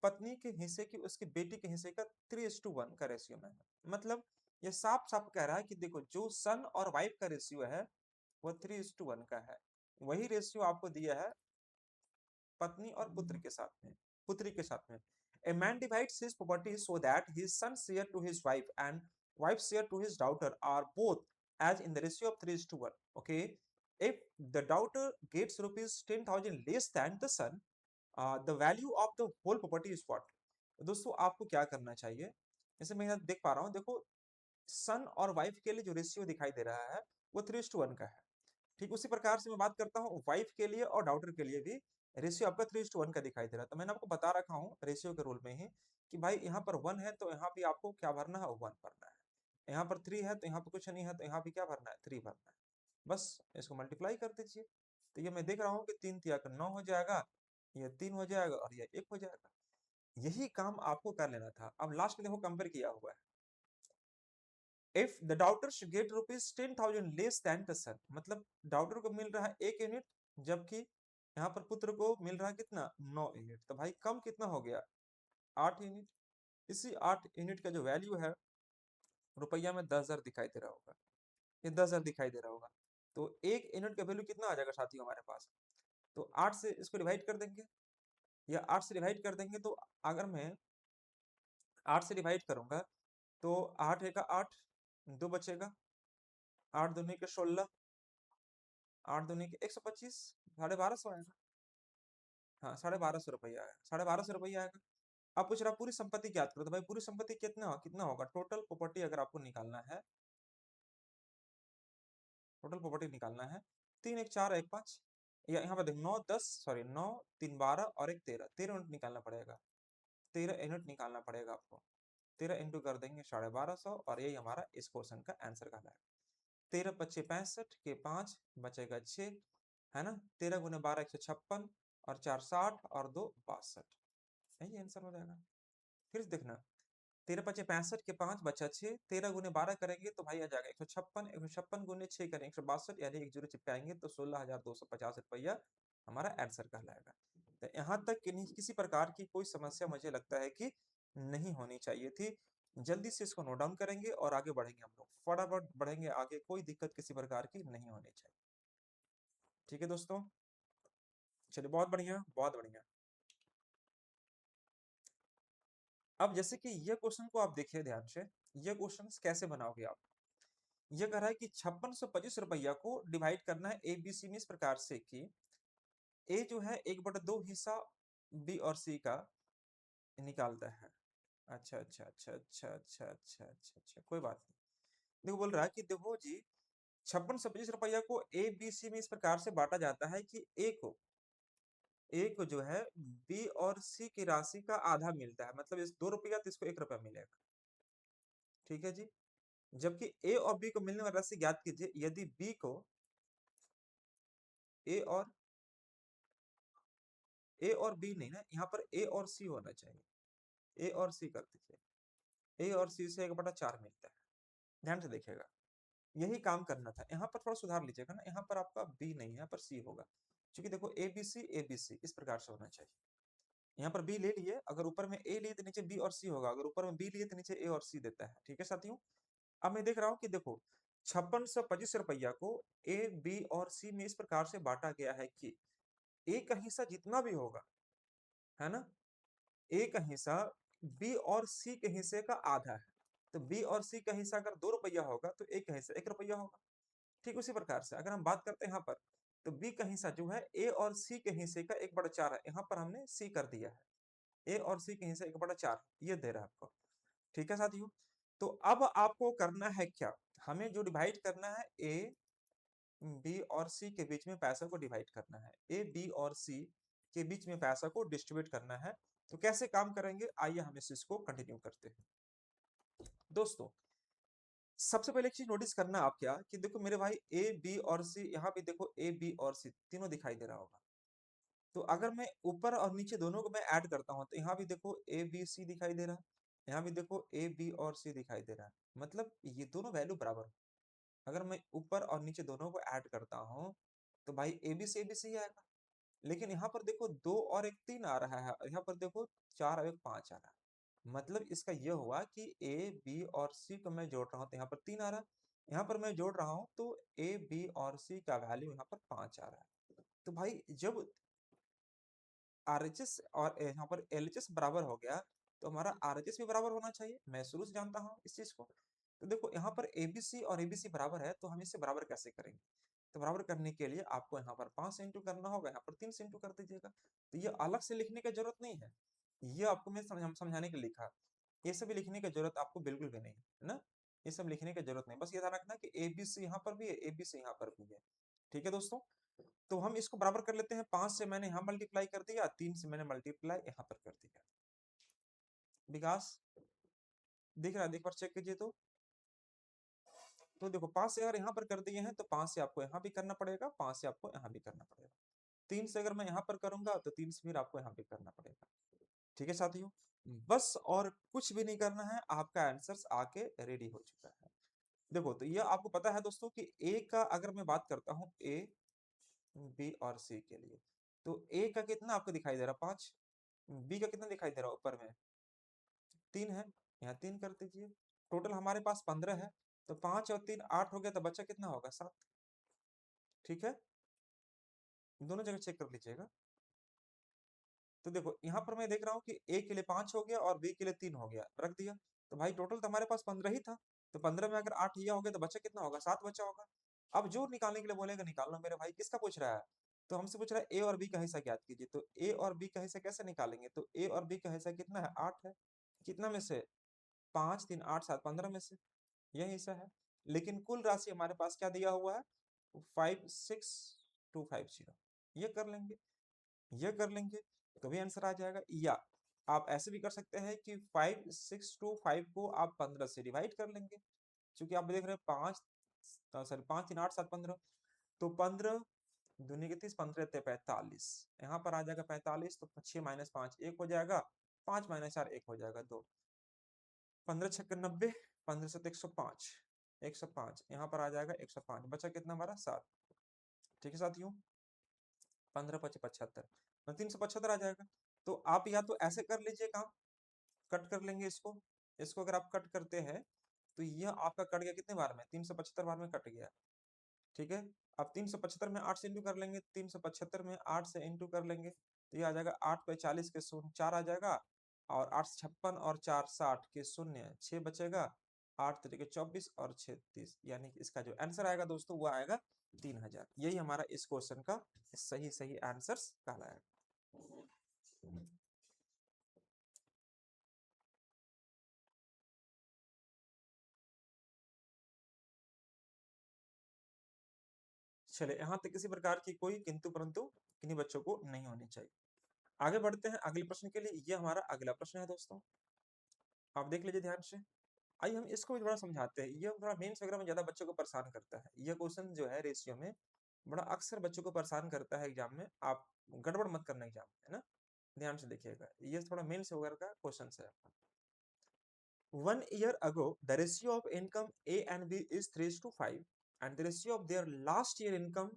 पत्नी के हिस्से की उसके बेटी के हिस्से का 3:1 का रेशियो में है। मतलब ये साफ साफ कह रहा है कि देखो जो सन और वाइफ का रेशियो है वो 3:1 का है, वही रेशियो आपको दिया है पत्नी और पुत्र के साथ में, पुत्री के साथ में। A man divides his property so that his son share to his wife and wife share to his daughter are both as in the ratio of 3:1. Okay, if the daughter gets rupees 10,000 less than the son, the value of the whole property is what? तो दोस्तों आपको क्या करना चाहिए, जैसे मैं यहाँ देख पा रहा हूँ, देखो सन और वाइफ के लिए जो रेशियो दिखाई दे रहा है वो 3:1 का है। ठीक उसी प्रकार से मैं बात करता हूँ वाइफ के लिए और डॉटर के लिए भी, रेशियो आपका 3:1 का दिखाई दे रहा है। तो मैंने आपको बता रखा हूँ रेशियो के रूल में ही, कि भाई यहाँ पर 1 है तो यहाँ भी आपको क्या भरना है, 1 भरना है। यहाँ पर 3 है तो यहाँ पर कुछ नहीं है, तो यहाँ पे क्या भरना है, 3 भरना है। बस इसको मल्टीप्लाई कर दीजिए। तो ये मैं देख रहा हूँ कि 3 तिया का 9 हो जाएगा, ये 3 हो जाएगा और ये 1 हो जाएगा। यही काम आपको कर लेना था। अब लास्ट में देखो कंपेयर किया हुआ है। If the daughter get rupees 10,000 less than the son, मतलब डाउटर को मिल रहा है 1 यूनिट, जबकि यहाँ पर पुत्र को मिल रहा है कितना, 9 यूनिट। तो भाई कम कितना हो गया, 8 यूनिट। इसी 8 यूनिट का जो वैल्यू है रुपया में 10,000 दिखाई दे रहा होगा, ये 10,000 दिखाई दे रहा होगा। तो 1 यूनिट का वैल्यू कितना आ जाएगा साथियों हमारे पास, तो 8 से इसको डिवाइड कर देंगे, या 8 से डिवाइड कर देंगे। तो अगर मैं 8 से डिवाइड करूंगा तो 8 है का 8, 2 बचेगा, 8 दूनी के 16, 8 दूनी के 125, 1250 आएगा। हाँ 1250 रुपया आएगा, 1250 रुपया आएगा। अब पूछ रहा पूरी संपत्ति ज्ञात करो, तो भाई पूरी संपत्ति कितना कितना होगा, टोटल प्रॉपर्टी अगर आपको निकालना है, टोटल प्रॉपर्टी निकालना है, 3 1 4 1 5, या यहाँ पर देखो 9 10 सॉरी 9 3 12 और एक 13, 13 यूनिट निकालना पड़ेगा, 13 यूनिट निकालना पड़ेगा आपको। 13 इंटू कर देंगे 1250, और यही हमारा इस क्वेश्चन का आंसर कहलाएगा। 13 पच्चीस 65 के 5 बचेगा 6, है ना। 13 गुने 12 156, और 4 60, और 2 62, यही आंसर हो जाएगा। फिर से देखना, 13 पच्चीस 65 के 5 बचा 6, 13 गुने 12 करेंगे तो भाई आ जाएगा 156, 156 गुने 6 करेंगे 162, यानी एक जीरो चिपकाएंगे तो 16,250 रुपया हमारा आंसर कहलाएगा। तो यहाँ तक कि किसी प्रकार की कोई समस्या मुझे लगता है कि नहीं होनी चाहिए थी। जल्दी से इसको नोट डाउन करेंगे और आगे बढ़ेंगे, हम लोग फटाफट बढ़ेंगे आगे, कोई दिक्कत किसी प्रकार की नहीं होनी चाहिए। ठीक है दोस्तों, चलिए बहुत बढ़िया बहुत बढ़िया। अब जैसे कि ये क्वेश्चन को आप देखिए ध्यान से, ये क्वेश्चन कैसे बनाओगे आप। ये कह रहा है कि 5625 रुपया को डिवाइड करना है एबीसी में इस प्रकार से कि ए जो है 1/2 हिस्सा बी और सी का निकालता है। अच्छा अच्छा अच्छा अच्छा अच्छा अच्छा अच्छा अच्छा, कोई बात नहीं। देखो बोल रहा है कि देखो जी, 5625 रुपया को ए बी सी में इस प्रकार से बांटा जाता है कि ए को जो है बी और सी की राशि का आधा मिलता है, मतलब इस 2 रुपया तो इसको 1 रुपया मिलेगा। ठीक है जी। जबकि ए और बी को मिलने वाली राशि ज्ञात कीजिए, यदि बी को ए और बी नहीं ना, यहाँ पर ए और सी होना चाहिए, ए और सी कर दीजिए। ए और सी से 1/4 मिलता है, ध्यान से देखिएगा, यही काम करना था। यहाँ पर थोड़ा सुधार लीजिएगा ना, यहाँ पर आपका बी नहीं है, यहाँ पर सी होगा, क्योंकि देखो ए बी सी इस प्रकार से होना चाहिए। यहाँ पर बी ले लिए, अगर ऊपर में ए लिए तो नीचे बी और सी होगा, अगर ऊपर में बी लिए तो नीचे ए और सी देता है। ठीक है साथियों, अब मैं देख रहा हूँ कि देखो 5625 रुपया को ए बी और सी में इस प्रकार से बांटा गया है कि ए का हिस्सा जितना भी होगा, है ना, ए का हिस्सा बी और सी के हिस्से का आधा है। तो बी और सी का हिस्सा अगर 2 रुपया होगा तो ए का हिस्सा 1 रुपया होगा। ठीक उसी प्रकार से अगर हम बात करते हैं यहाँ पर, तो बी का हिस्सा जो है ए और सी के हिस्से का 1/4 है, यहाँ पर हमने सी कर दिया है, ए और सी के हिस्से 1/4 ये दे रहा है आपको। ठीक है साथियों, तो अब आपको करना है क्या, हमें जो डिवाइड करना है ए बी और सी के बीच में पैसा को डिवाइड करना है, ए बी और सी के बीच में पैसा को डिस्ट्रीब्यूट करना है। तो कैसे काम करेंगे, आइए हम इस चीज को कंटिन्यू करते हैं। दोस्तों सबसे पहले एक चीज नोटिस करना आप क्या, कि देखो मेरे भाई ए बी और सी, यहाँ पे देखो ए बी और सी तीनों दिखाई दे रहा होगा। तो अगर मैं ऊपर और नीचे दोनों को मैं ऐड करता हूं, तो यहाँ भी देखो ए बी सी दिखाई दे रहा है, यहाँ भी देखो ए बी और सी दिखाई दे रहा है, मतलब ये दोनों वैल्यू बराबर है। अगर मैं ऊपर और नीचे दोनों को ऐड करता हूँ तो भाई ए बी सी आएगा। लेकिन यहाँ पर देखो 2 और 1 3 आ रहा है, और यहाँ पर देखो 4 और 1 5 आ रहा है। मतलब इसका यह हुआ कि ए बी और सी को मैं जोड़ रहा हूँ तो यहाँ पर 3 आ रहा है, यहाँ पर मैं जोड़ रहा हूँ तो ए बी और सी का वैल्यू यहाँ पर 5 आ रहा है। तो भाई जब आरएचएस और यहाँ पर एलएचएस बराबर हो गया, तो हमारा आरएचएस भी बराबर होना चाहिए, मैं शुरू से जानता हूँ इस चीज को। तो देखो यहाँ पर एबीसी और एबीसी बराबर है, तो हम इसे बराबर कैसे करेंगे, तो बराबर करने के लिए आपको यहाँ पर 5 से इंटू करना होगा, यहाँ पर 3 से इंटू कर दीजिएगा। तो ये अलग से लिखने की जरूरत नहीं है, ये आपको मैं समझाने के लिए लिखा, ये सब लिखने की जरूरत आपको बिल्कुल भी नहीं है ना, ये सब लिखने की जरूरत नहीं, बस ये ध्यान रखना कि एबीसी यहाँ पर भी है, एबीसी यहाँ पर भी है। ठीक है दोस्तों, तो हम इसको बराबर कर लेते हैं, 5 से मैंने यहाँ मल्टीप्लाई कर दिया, 3 से मैंने मल्टीप्लाई यहाँ पर कर दिया। विकास दिख रहा है, एक बार चेक कीजिए तो, तो देखो 5 से अगर यहाँ पर कर दिए हैं तो 5 से आपको यहाँ भी करना पड़ेगा, 5 से आपको यहाँ भी करना पड़ेगा, 3 से अगर मैं यहाँ पर करूंगा तो 3 से फिर आपको यहाँ भी करना पड़ेगा। ठीक है साथियों, बस और कुछ भी नहीं करना है, आपका आंसर्स आके रेडी हो चुका है। देखो तो ये आपको पता है दोस्तों कि ए का अगर मैं बात करता हूँ, ए बी और सी के लिए, तो ए का कितना आपको दिखाई दे रहा है 5, बी का कितना दिखाई दे रहा है ऊपर में 3 है, यहाँ 3 कर दीजिए, टोटल हमारे पास 15 है, तो 5 और 3 8 हो गया, तो बच्चा कितना होगा 7। ठीक है, दोनों जगह चेक कर लीजिएगा। तो देखो यहाँ पर मैं देख रहा हूँ कि ए के लिए 5 हो गया और बी के लिए 3 हो गया, रख दिया, तो भाई टोटल तो हमारे पास 15 ही था, तो 15 में अगर 8 ये हो गया तो बच्चा कितना होगा 7 बच्चा होगा। अब जो निकालने के लिए बोलेगा निकालना मेरे भाई, किसका पूछ रहा है, तो हमसे पूछ रहा है ए और बी का हिस्सा ज्ञात कीजिए, तो ए और बी का हिस्सा कैसे निकालेंगे, तो ए और बी का हिस्सा कितना है 8 है, कितना में से 5 3 8 7 15 में से, यही हिस्सा है। लेकिन कुल राशि हमारे पास क्या दिया हुआ है 56250, ये कर लेंगे, ये कर लेंगे, तो भी आंसर आ जाएगा। या आप ऐसे भी कर सकते हैं कि 5625 को आप 15 से डिवाइड कर लेंगे, क्योंकि आप देख रहे हैं 5 सॉरी 5 3 8 7 15, तो 15 दूनी के 30 15 45, यहाँ पर आ जाएगा 45, तो 6 माइनस 5 1 हो जाएगा, 5 माइनस 4 1 हो जाएगा 2, 15 छक्के 90, 15 से 105, 105 यहाँ पर आ जाएगा 105, बचा कितना हमारा 7। ठीक है साथियों, 15 पचे 75, 375 आ जाएगा। तो आप या तो ऐसे कर लीजिए काम, कट कर लेंगे इसको, इसको अगर आप कट करते हैं तो यह आपका कट गया कितने बार में 375 बार में कट गया। ठीक है, अब 375 में 8 से इंटू कर लेंगे, 375 में 8 से इंटू कर लेंगे, तो ये आ जाएगा 8 पे 40 के शून्य 4 आ जाएगा, और 8 56 और 4 60 के शून्य 6 बचेगा, 8 तरीके 24 और 6 30, यानी कि इसका जो आंसर आएगा दोस्तों वो आएगा 3000। यही हमारा इस क्वेश्चन का सही सही आंसर कहलाएगा। चले यहाँ तक किसी प्रकार की कोई किंतु परंतु किन्हीं बच्चों को नहीं होनी चाहिए। आगे बढ़ते हैं अगले प्रश्न के लिए, ये हमारा अगला प्रश्न है दोस्तों, आप देख लीजिए ध्यान से। आइए हम इसको भी थोड़ा समझाते हैं, ये थोड़ा मेंस वगैरह में ज्यादा बच्चों को परेशान करता है, ये क्वेश्चन जो है रेशियो में बड़ा अक्सर बच्चों को परेशान करता है एग्जाम में, आप गड़बड़ मत करना एग्जाम में, है ना, ध्यान से देखिएगा, ये थोड़ा मेंस वगैरह का क्वेश्चन है। 1 year ago the ratio of income A and B is 3:5 and the ratio of their last year income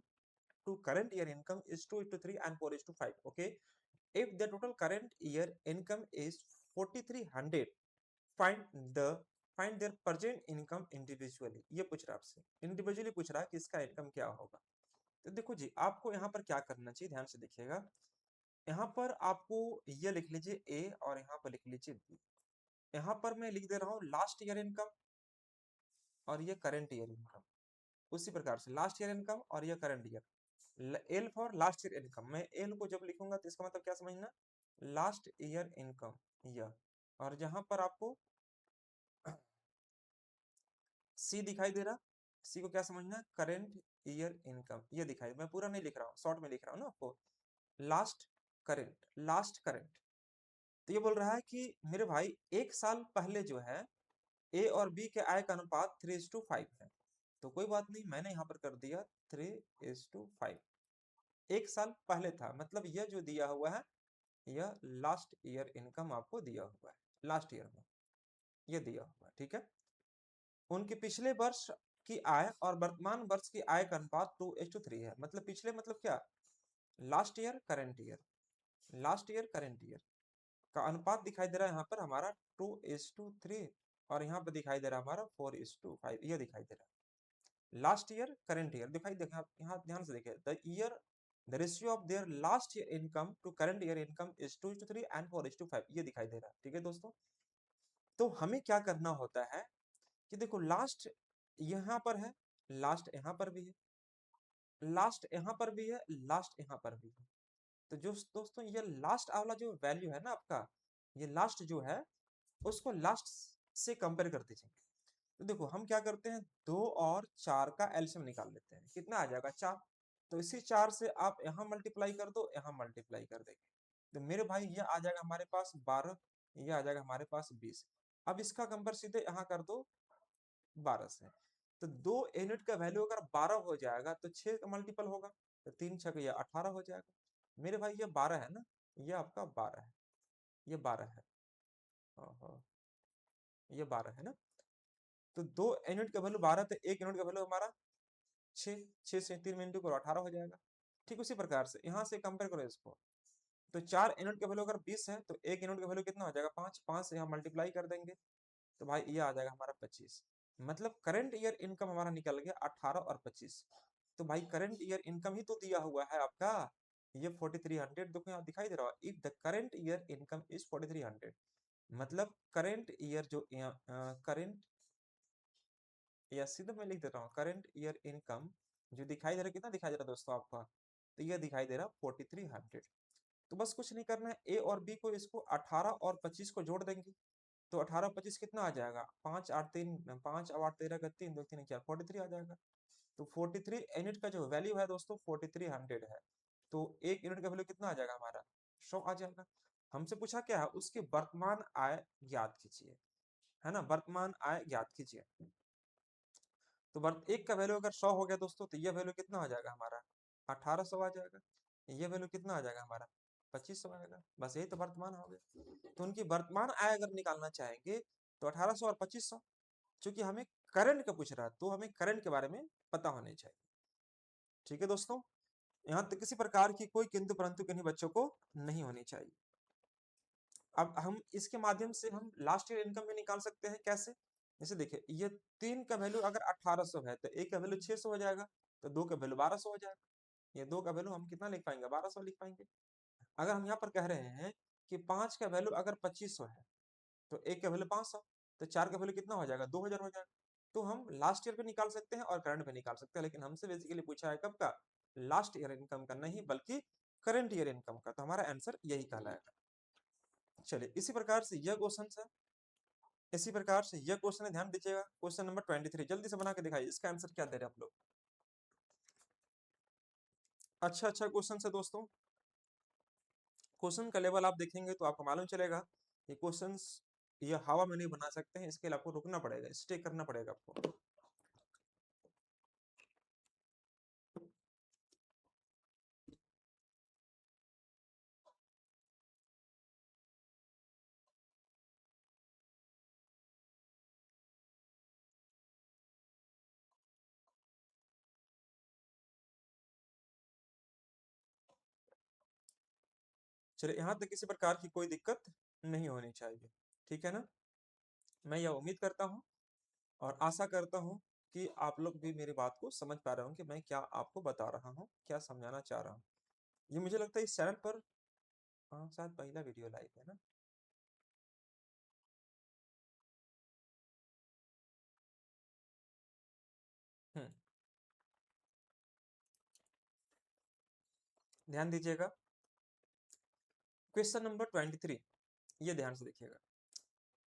to current year income is 2:3 and 4:5. Okay, if the total current year income is 4300, find the find their present income individually। ये पूछ रहा है आपसे, individually पूछ रहा है कि इसका इनकम क्या होगा। तो देखो जी, आपको यहाँ पर क्या करना चाहिए, ध्यान से देखिएगा, यहाँ पर आपको ये लिख लीजिए ए और यहाँ पर लिख लीजिए बी। यहाँ पर मैं लिख दे रहा हूँ लास्ट ईयर इनकम और ये करंट ईयर इनकम, उसी प्रकार से लास्ट ईयर इनकम और ये current year, L for last year income, मैं एल को जब लिखूंगा तो इसका मतलब क्या समझना, लास्ट ईयर इनकम यह, और जहां पर आपको सी दिखाई दे रहा, सी को क्या समझना, करेंट ईयर इनकम, ये दिखाई, मैं पूरा नहीं लिख रहा हूँ, शॉर्ट में लिख रहा हूँ ना आपको, लास्ट करेंट, लास्ट करेंट। तो ये बोल रहा है कि मेरे भाई एक साल पहले जो है ए और बी के आय का अनुपात 3:5 है, तो कोई बात नहीं, मैंने यहाँ पर कर दिया 3:5, एक साल पहले था, मतलब यह जो दिया हुआ है यह लास्ट ईयर इनकम आपको दिया हुआ है, लास्ट ईयर में यह दिया हुआ है। ठीक है, उनके पिछले वर्ष की आय और वर्तमान वर्ष की आय का अनुपात 2:3 है, मतलब पिछले मतलब क्या, last year current year, last year current year का अनुपात दिखाई दे रहा है यहाँ पर हमारा 2:3, और यहाँ पर दिखाई दे रहा है हमारा 4:5, यह दिखाई दे रहा है लास्ट ईयर करंट ईयर, दिखाई देखा आप यहाँ ध्यान से देखिए, the year the ratio of their last year income to current year income is 2:3 and 4:5, ये दिखाई दे रहा है। ठीक है दोस्तों, तो हमें क्या करना होता है कि देखो लास्ट यहाँ पर है, लास्ट यहाँ पर भी है, लास्ट यहाँ पर भी है, लास्ट यहाँ पर भी है, तो जो दोस्तों ये लास्ट वाला जो वैल्यू है ना आपका, ये लास्ट जो है उसको लास्ट से कंपेयर कर दीजिए। तो देखो हम क्या करते हैं, 2 और 4 का एलसीएम निकाल लेते हैं, कितना आ जाएगा 4, तो इसी 4 से आप यहाँ मल्टीप्लाई कर दो, यहाँ मल्टीप्लाई कर देंगे, तो मेरे भाई ये आ जाएगा हमारे पास 12, ये आ जाएगा हमारे पास 20, अब इसका कंपेयर सीधे यहाँ कर दो 12 से, तो 2 यूनिट का वैल्यू अगर 12 हो जाएगा तो 6 का मल्टीपल होगा, तो 3 6 ये 18 हो जाएगा। मेरे भाई ये 12 है ना, ये आपका 12 है, ये 12 है। ओहो, ये 12 है ना। तो 2 यूनिट का वैल्यू 12, तो 1 यूनिट का वैल्यू हमारा 6, 6 से 3 में इंटू करो 18 हो जाएगा। ठीक उसी प्रकार से यहाँ से कंपेयर करो इसको, तो 4 यूनिट का वैल्यू अगर 20 है तो 1 यूनिट का वैल्यू कितना हो जाएगा 5, 5 से यहाँ मल्टीप्लाई कर देंगे, तो भाई ये आ जाएगा हमारा 25। मतलब करंट ईयर इनकम हमारा निकल गया 18 और 25। तो भाई करंट ईयर इनकम ही तो दिया हुआ है आपका, ये 4300 देखो यहाँ दिखाई दे रहा है, if the current year income is 4300, मतलब करंट ईयर जो करंट, या सीधा मैं लिख देता हूँ करंट ईयर इनकम जो दिखाई दे रहा है, कितना दिखाई दे रहा है दोस्तों आपका, तो ये दिखाई दे रहा है 4300। तो बस कुछ नहीं करना है, ए और बी को इसको 18 और 25 को जोड़ देंगे, तो 18 25 कितना आ जाएगा, 5 8 3 5 8 13 का 3 2 3 4 43 आ जाएगा। तो 43 यूनिट का जो वैल्यू है दोस्तों 4300 है, तो 1 यूनिट का वैल्यू कितना आ जाएगा हमारा 100 आ जाएगा। हमसे पूछा क्या है, उसकी वर्तमान आय ज्ञात कीजिए, है ना, वर्तमान आय ज्ञात कीजिए। तो वर्त एक का वैल्यू अगर 100 हो गया दोस्तों, तो ये वैल्यू कितना आ जाएगा हमारा 1800 आ जाएगा, ये वैल्यू कितना आ जाएगा हमारा 2500 आएगा। बस यही तो वर्तमान हो गया। तो उनकी वर्तमान आय अगर निकालना चाहेंगे तो 1800 और 2500, क्योंकि हमें करंट का पूछ रहा है तो हमें करंट के बारे में पता होने चाहिए। ठीक है दोस्तों, यहाँ तक किसी प्रकार की कोई किंतु परंतु किन्हीं बच्चों को नहीं होनी चाहिए। अब हम इसके माध्यम से हम लास्ट ईयर इनकम भी निकाल सकते हैं, कैसे, जैसे देखिए ये 3 का वैल्यू अगर 1800 है तो 1 का वैल्यू 600 हो जाएगा, तो 2 का वैल्यू 1200 हो जाएगा। ये 2 का वैल्यू हम कितना लिख पाएंगे 1200 लिख पाएंगे। अगर हम यहाँ पर कह रहे हैं कि 5 का वैल्यू अगर 2500 है तो 1 का वैल्यू 500, तो 4 का वैल्यू कितना हो जाएगा 2000 हो जाएगा। तो हम लास्ट ईयर पे निकाल सकते हैं और करंट पे निकाल सकते हैं, लेकिन हमसे बेसिकली पूछा है कब का, लास्ट ईयर इनकम का नहीं बल्कि करंट ईयर इनकम का, तो हमारा आंसर यही कहलाएगा। चलिए इसी प्रकार से यह क्वेश्चन है, इसी प्रकार से यह क्वेश्चन है, ध्यान दीजिएगा, क्वेश्चन नंबर 23 जल्दी से बना के दिखाइए, इसका आंसर क्या दे रहे हैं आप लोग। अच्छा अच्छा क्वेश्चन है दोस्तों, क्वेश्चन का लेवल आप देखेंगे तो आपको मालूम चलेगा ये क्वेश्चंस ये हवा में नहीं बना सकते हैं, इसके लिए आपको रुकना पड़ेगा, स्टे करना पड़ेगा आपको। चलिए यहाँ तक किसी प्रकार की कोई दिक्कत नहीं होनी चाहिए, ठीक है ना। मैं यह उम्मीद करता हूँ और आशा करता हूँ कि आप लोग भी मेरी बात को समझ पा रहे हो कि मैं क्या आपको बता रहा हूँ, क्या समझाना चाह रहा हूँ। ये मुझे लगता है इस चैनल पर शायद पहला वीडियो लाइव है ना। हम्म, ध्यान दीजिएगा, क्वेश्चन नंबर 23, ये ध्यान से देखिएगा,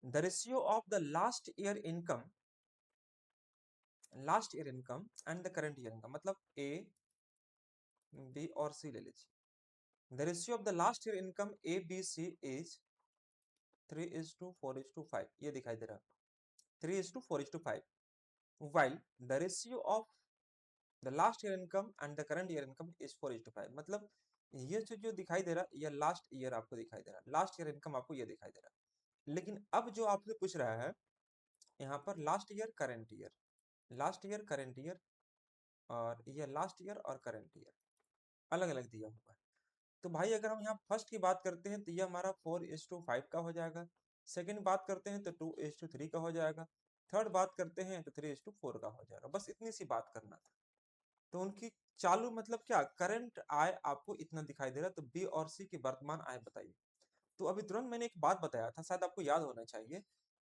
the ratio of the last year income and the current year income, मतलब ए बी और सी ले लीजिए। The ratio of the last year income A B C is 3:4:5, ये दिखाई दे रहा है 3:4:5, while the ratio of the last year income and the current year income is 4:5, मतलब ये जो दिखाई दे रहा है ये लास्ट ईयर आपको दिखाई दे रहा है, लास्ट ईयर इनकम आपको ये दिखाई दे रहा है। लेकिन अब जो आपसे पूछ रहा है यहाँ पर last year current year, last year current year, और ये लास्ट ईयर और करंट ईयर अलग अलग दिया हुआ है। तो भाई अगर हम यहाँ फर्स्ट की बात करते हैं तो ये हमारा 4:5 का हो जाएगा, सेकंड बात करते हैं तो 2:3 का हो जाएगा, थर्ड बात करते हैं तो 3:4 का हो जाएगा। बस इतनी सी बात करना था। तो उनकी चालू मतलब क्या, करंट आय आपको इतना दिखाई दे रहा है, तो बी और सी की वर्तमान आय बताइए। तो अभी तुरंत मैंने एक बात बताया था, शायद आपको याद होना चाहिए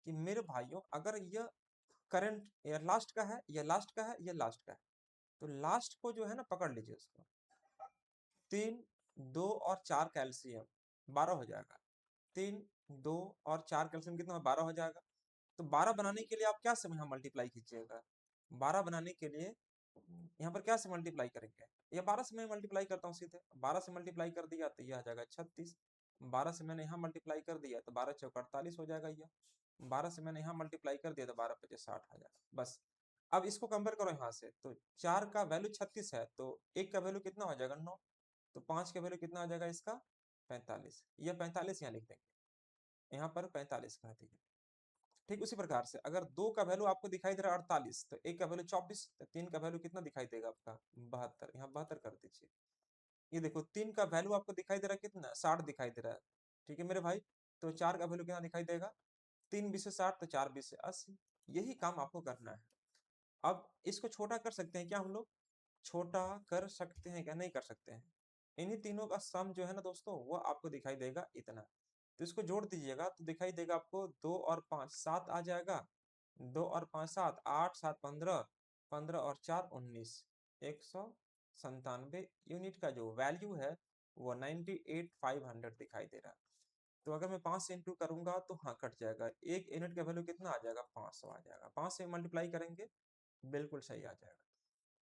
कि मेरे भाइयों अगर यह करंट या लास्ट का है, या लास्ट का है, या लास्ट का है, तो लास्ट को जो है ना पकड़ लीजिए उसको, 3 2 और 4 कैल्शियम 12 हो जाएगा, 3 2 और 4 कैल्शियम कितना 12 हो जाएगा। तो 12 बनाने के लिए आप क्या से यहाँ मल्टीप्लाई कीजिएगा, 12 बनाने के लिए यहाँ पर क्या से मल्टीप्लाई करेंगे, ये 12 से मैं मल्टीप्लाई करता हूँ सीधे, 12 से मल्टीप्लाई कर दिया तो ये आ जाएगा 36, 12 से मैंने यहाँ मल्टीप्लाई कर दिया तो 12 चौक 48 हो जाएगा, ये 12 से मैंने यहाँ मल्टीप्लाई कर दिया तो 12 पचे 60 आ जाएगा। बस अब इसको कंपेयर करो यहाँ से, तो 4 का वैल्यू 36 है, तो 1 का वैल्यू कितना हो जाएगा 9, तो 5 का वैल्यू कितना आ जाएगा इसका 45, या 45 यहाँ लिख देंगे, यहाँ पर 45 कर दिए। ठीक उसी प्रकार से अगर 2 का वैल्यू आपको दिखाई दे रहा है 48, तो 1 का वैल्यू 24, तो 3 का वैल्यू कितना दिखाई देगा आपका 72, यहाँ 72 कर दीजिए। ये देखो 3 का वैल्यू आपको दिखाई दे रहा है कितना 60 दिखाई दे रहा है, ठीक है मेरे भाई। तो 4 का वैल्यू कितना दिखाई देगा 3 बीस से 60, तो 4 बीस से 80। यही काम आपको करना है। अब इसको छोटा कर सकते हैं क्या हम लोग, छोटा कर सकते हैं क्या, नहीं कर सकते हैं। इन्हीं तीनों का सम जो है ना दोस्तों वो आपको दिखाई देगा इतना, तो इसको जोड़ दीजिएगा तो दिखाई देगा आपको 2 और 5 7 आ जाएगा, 2 और 5 7, 8 7 15, 15 और 4 19, 197 यूनिट का जो वैल्यू है वो 98,500 दिखाई दे रहा है। तो अगर मैं 5 से इंटू करूंगा तो हाँ कट जाएगा, एक यूनिट का वैल्यू कितना आ जाएगा 500 आ जाएगा, 5 से मल्टीप्लाई करेंगे बिल्कुल सही आ जाएगा।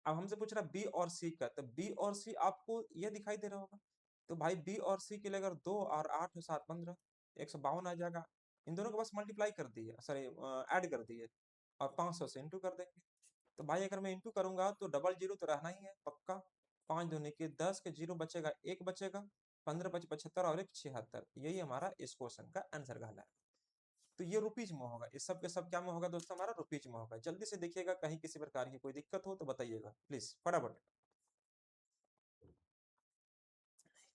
अब हमसे पूछ रहा बी और सी का, तो बी और सी आपको ये दिखाई दे रहा होगा, तो भाई बी और सी के लिए अगर 2 और 8 7 15, 152 आ जाएगा। इन दोनों को बस मल्टीप्लाई कर दिए, सॉरी ऐड कर दिए, और 500 से इंटू कर देंगे। तो भाई अगर मैं इंटू करूंगा तो डबल जीरो तो रहना ही है पक्का, 5 दूनी के 10 के जीरो बचेगा, एक बचेगा, 15 पच 75 और एक 76, यही हमारा इस क्वेश्चन का आंसर कहलाएगा। तो ये रुपीज में होगा, इस सब के सब क्या में होगा दोस्तों, हमारा रुपीज में होगा। जल्दी से देखिएगा, कहीं किसी प्रकार की कोई दिक्कत हो तो बताइएगा प्लीज फटाफट।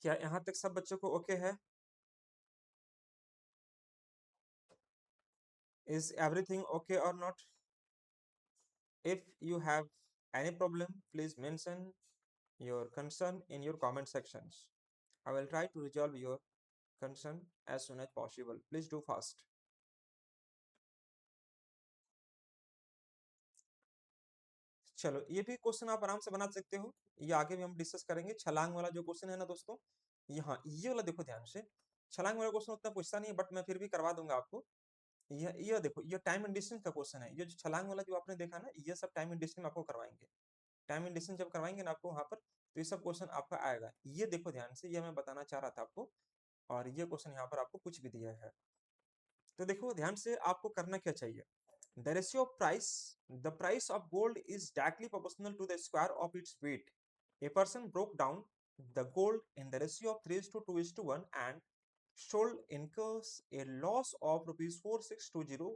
क्या यहाँ तक सब बच्चों को ओके है? इज एवरीथिंग ओके और not? If you have any problem please mention your concern in your comment sections. I will try to resolve your concern as soon as possible. Please do fast. चलो ये भी question आप आराम से बना सकते हो, ये आगे भी हम डिस्कस करेंगे। छलांग वाला जो क्वेश्चन है ना दोस्तों, यहाँ ये वाला देखो ध्यान से, छलांग वाला क्वेश्चन उतना पूछता नहीं है बट मैं फिर भी करवा दूंगा आपको। ये देखो ये टाइम एंड डिस्टेंस का क्वेश्चन है, ये जो छलांग वाला जो आपने देखा ना ये सब टाइम एंड डिस्टेंस में आपको करवाएंगे। टाइम एंड डिस्टेंस जब करवाएंगे ना आपको वहां पर, तो ये सब क्वेश्चन आपका आएगा। ये देखो ध्यान से, ये मैं बताना चाह रहा था आपको, और ये क्वेश्चन यहाँ पर आपको कुछ भी दिया है। तो देखो ध्यान से आपको करना क्या चाहिए, the ratio of price, the price of gold is directly proportional to the square of its weight. A person broke down the gold in the ratio of 3 is to 2 is to 1 and sold incurs a loss of rupees 4620.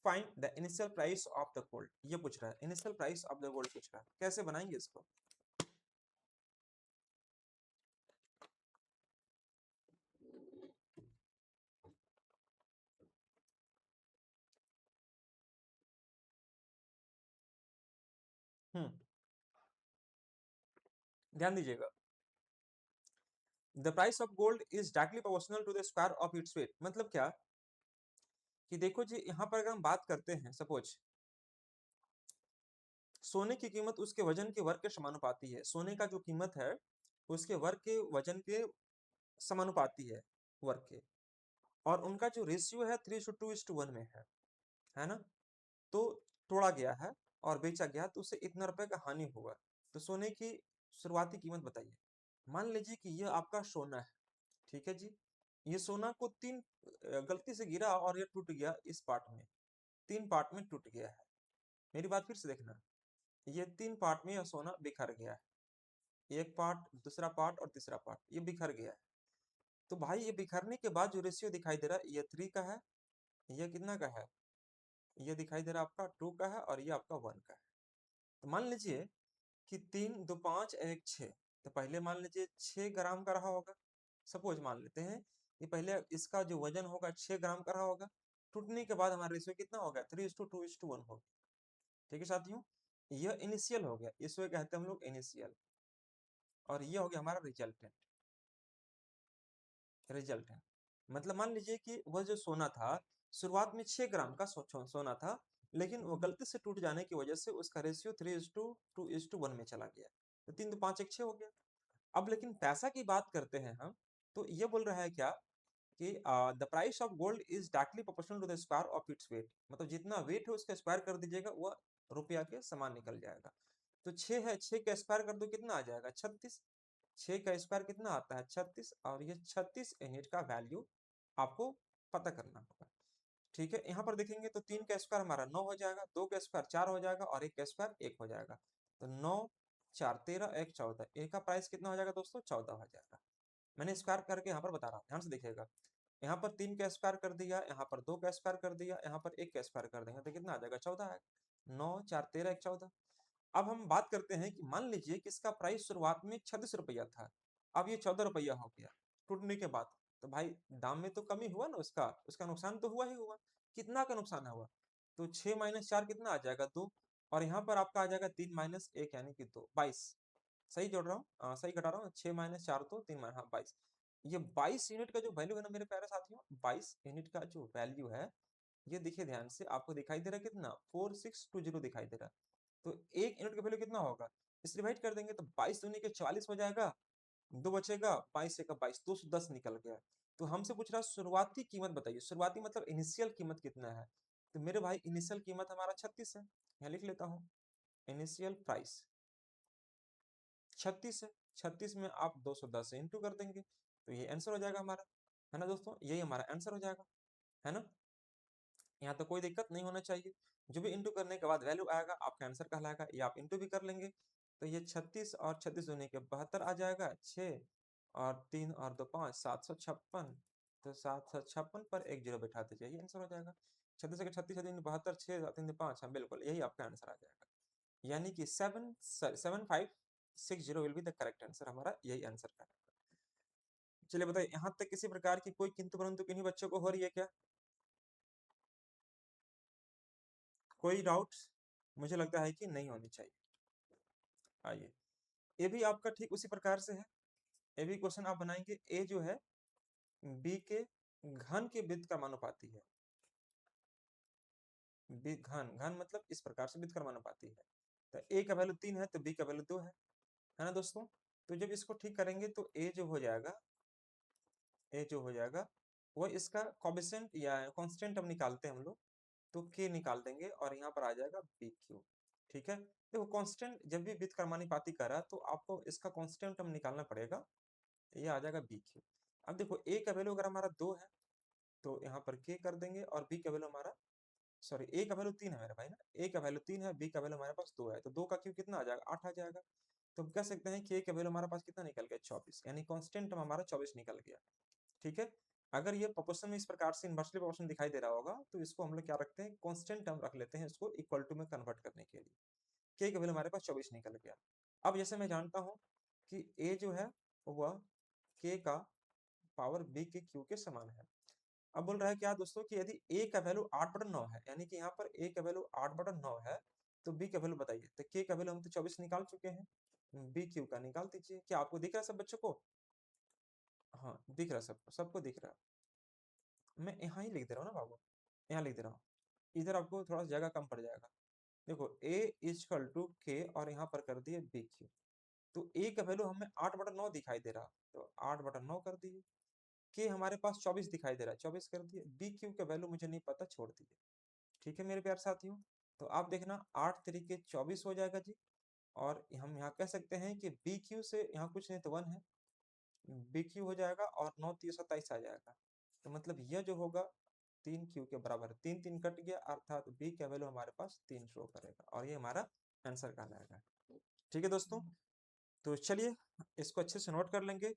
Find the initial price of the gold. ये पूछ रहा है initial price of the gold पूछ रहा है, कैसे बनाएंगे इसको। ध्यान दीजिएगा, the price of gold is directly proportional to the square of its weight. मतलब क्या कि देखो जी यहाँ पर अगर हम बात करते हैं सपोज सोने की कीमत उसके वजन के वर्ग के समानुपाती है, सोने का जो कीमत है उसके वर्ग के वजन के समानुपाती है, वर्ग के, और उनका जो रेशियो है 3:2:1 में है ना। तो तोड़ा गया है और बेचा गया तो उसे इतना रुपए का हानि हुआ। तो सोने की शुरुआती कीमत बताइए। मान लीजिए कि ये आपका सोना है, ठीक है जी, ये सोना को तीन गलती से गिरा और ये टूट गया, इस पार्ट में तीन पार्ट में टूट गया है। मेरी बात फिर से देखना, ये तीन पार्ट में यह सोना बिखर गया है, एक पार्ट, दूसरा पार्ट और तीसरा पार्ट, ये बिखर गया है। तो भाई ये बिखरने के बाद जो रेशियो दिखाई दे रहा है ये 3 का है, ये कितना का है, ये दिखाई दे रहा है आपका 2 का है, और ये आपका 1 का है। तो मान लीजिए कि 3 2 5 1 6, तो पहले मान लीजिए 6 ग्राम का रहा होगा। सपोज मान लेते हैं कि पहले इसका जो वजन होगा 6 ग्राम का रहा होगा, टूटने के बाद हमारा रेशियो कितना हो गया 3:2:1 हो गया। ठीक है साथियों, यह इनिशियल हो गया, इसको कहते हैं हम लोग इनिशियल, और ये हो गया हमारा रिजल्टेंट। रिजल्टेंट मतलब मान लीजिए कि वह जो सोना था शुरुआत में 6 ग्राम का सोना था, लेकिन वो गलती से टूट जाने की वजह से उसका रेशियो 3:2:1 में चला गया, तो 3 2 5 1 6 हो गया। अब लेकिन पैसा की बात करते हैं हम, तो ये बोल रहा है क्या कि the price of gold is directly proportional to the square of its weight. मतलब जितना वेट है उसका स्क्वायर कर दीजिएगा वह रुपया के समान निकल जाएगा। तो 6 है, 6 का स्क्वायर कर दो कितना आ जाएगा 36, 6 का स्क्वायर कितना आता है 36, और ये 36 यूनिट का वैल्यू आपको पता करना होगा। ठीक है, यहाँ पर देखेंगे तो 3 का स्क्वायर हमारा 9 हो जाएगा, 2 का स्क्वायर 4 हो जाएगा और 1 का स्क्वायर 1 हो जाएगा। तो 9 4 13 1 14, ए का प्राइस कितना हो जाएगा दोस्तों? 14 हो जाएगा। मैंने स्क्वायर करके यहाँ पर बता रहा हूँ, ध्यान से देखिएगा। यहाँ पर 3 का स्क्वायर कर दिया, यहाँ पर 2 का स्क्वायर कर दिया, यहाँ पर 1 का स्क्वायर कर देंगे तो कितना आ जाएगा? 14 आएगा। 9 4 13 1 14। अब हम बात करते हैं कि मान लीजिए कि इसका प्राइस शुरुआत में 36 रुपया था, अब ये 14 रुपया हो गया टूटने के बाद। तो भाई दाम में तो कमी हुआ ना, उसका उसका नुकसान तो हुआ ही हुआ। कितना का नुकसान हुआ? तो 6 माइनस 4 कितना आ जाएगा? 2। और यहाँ पर आपका आ जाएगा 3 माइनस 1 यानी कि 2, 22। सही जोड़ रहा हूँ, सही घटा रहा हूँ। 6 माइनस 4 तो 3 माइनस, हाँ 22। ये 22 यूनिट का जो वैल्यू है ना मेरे प्यारे साथियों, 22 यूनिट का जो वैल्यू है, ये देखिए ध्यान से, आपको दिखाई दे रहा है कितना? 4620 दिखाई दे रहा है। तो 1 यूनिट का वैल्यू कितना होगा? इसे डिवाइड कर देंगे तो 22 दूनी के 44 हो जाएगा, 2 बचेगा, 22 एक 22, 210 निकल गया। तो हमसे पूछ रहा है शुरुआती कीमत बताइए, शुरुआती मतलब इनिशियल कीमत कितना है? तो मेरे भाई इनिशियल कीमत हमारा 36 है, यहाँ लिख लेता हूँ। इनिशियल प्राइस 36 है, 36 में आप 210 से इंटू कर देंगे तो ये आंसर हो जाएगा हमारा, है ना दोस्तों? यही हमारा आंसर हो जाएगा, है ना? यहाँ तो कोई दिक्कत नहीं होना चाहिए। जो भी इंटू करने के बाद वैल्यू आएगा आपका आंसर कहलाएगा, ये आप इंटू भी कर लेंगे। तो ये 36 और 36 होने के 72 आ जाएगा, 6 और 3 और 2 5, 756। तो 756 पर एक जीरो बैठा दीजिए, ये आंसर हो जाएगा। 36 के 36 72, 6 3 5, हाँ बिल्कुल यही आपका आंसर आ जाएगा। यानी कि 7560 will be the correct answer, हमारा यही आंसर का। चलिए बताइए, यहाँ तक किसी प्रकार की कोई किंतु परंतु किन्हीं बच्चों को हो रही है क्या? कोई डाउट? मुझे लगता है कि नहीं होनी चाहिए। आइए, ये भी आपका ठीक उसी प्रकार से है। ये भी क्वेश्चन आप बनाएंगे, ए जो है बी के घन के व्युत्क्रमानुपाती है। घन घन मतलब इस प्रकार से व्युत्क्रमानुपाती है। तो ए का वैल्यू 3 है तो बी का वैल्यू 2 है ना दोस्तों? तो जब इसको ठीक करेंगे तो ए जो हो जाएगा, ए जो हो जाएगा वो इसका कोएफिशिएंट या कांस्टेंट हम निकालते हैं हम लोग, तो के निकाल देंगे और यहाँ पर आ जाएगा बी क्यू। ठीक है, देखो कांस्टेंट जब भी व्युत्क्रमानुपाती करा तो आपको इसका कांस्टेंट हम निकालना पड़ेगा, ये आ जाएगा बी क्यू। अब देखो ए का वैल्यू अगर हमारा 2 है तो यहाँ पर के कर देंगे और बी का वैल्यू हमारा, सॉरी ए का वैल्यू 3 है मेरे भाई ना, ए का वैल्यू 3 है, बी का वैल्यू हमारे पास 2 है, तो 2 का क्यूब कितना आ जाएगा? 8 आ जाएगा। तो हम कह सकते हैं कि ए का वैल्यू हमारे पास कितना निकल गया? 24, यानी कांस्टेंट हमारा 24 निकल गया। ठीक है, अगर ये प्रोपोर्शन में इस प्रकार से इनवर्सली प्रोपोर्शन दिखाई दे रहा होगा तो इसको हम लोग क्या रखते हैं? कांस्टेंट टर्म रख लेते हैं इसको इक्वल टू में कन्वर्ट करने के लिए। के का वैल्यू हमारे पास 24 निकल गया। अब जैसे मैं जानता हूँ कि ए जो है वह के का पावर बी के क्यू के समान है। अब बोल रहा है क्या दोस्तों कि यदि ए का वैल्यू 8/9 है, यानी कि यहाँ पर ए का वैल्यू 8/9 है, तो बी का वैल्यू बताइए। तो के का वैल्यू हम तो 24 निकाल चुके हैं, बी क्यू का निकाल दीजिए। क्या आपको दिख रहा है सब बच्चों को? हाँ दिख रहा है, सबको सबको दिख रहा है। मैं यहाँ ही लिख दे रहा हूँ ना बाबू, यहाँ लिख दे रहा हूँ, इधर आपको थोड़ा जगह कम पड़ जाएगा। देखो a इजकल टू के और यहाँ पर कर दिए बी क्यू। तो a का वैल्यू हमें 8/9 दिखाई दे रहा, तो 8/9 कर दिए। के हमारे पास 24 दिखाई दे रहा है, 24 कर दिए। बी क्यू का वैल्यू मुझे नहीं पता, छोड़ दिए। ठीक है मेरे प्यारे साथियों, तो आप देखना 8 तरीके 24 हो जाएगा जी। और हम यहाँ कह सकते हैं कि बी क्यू से यहाँ कुछ नहीं तो 1 है, बी क्यू हो जाएगा और 9 3 27 आ जाएगा। तो मतलब यह जो होगा 3 क्यू के बराबर है, 3 3 कट गया, अर्थात बी का वैल्यू हमारे पास 3 शो करेगा और ये हमारा आंसर कहलाएगा। ठीक है दोस्तों, तो चलिए इसको अच्छे से नोट कर लेंगे।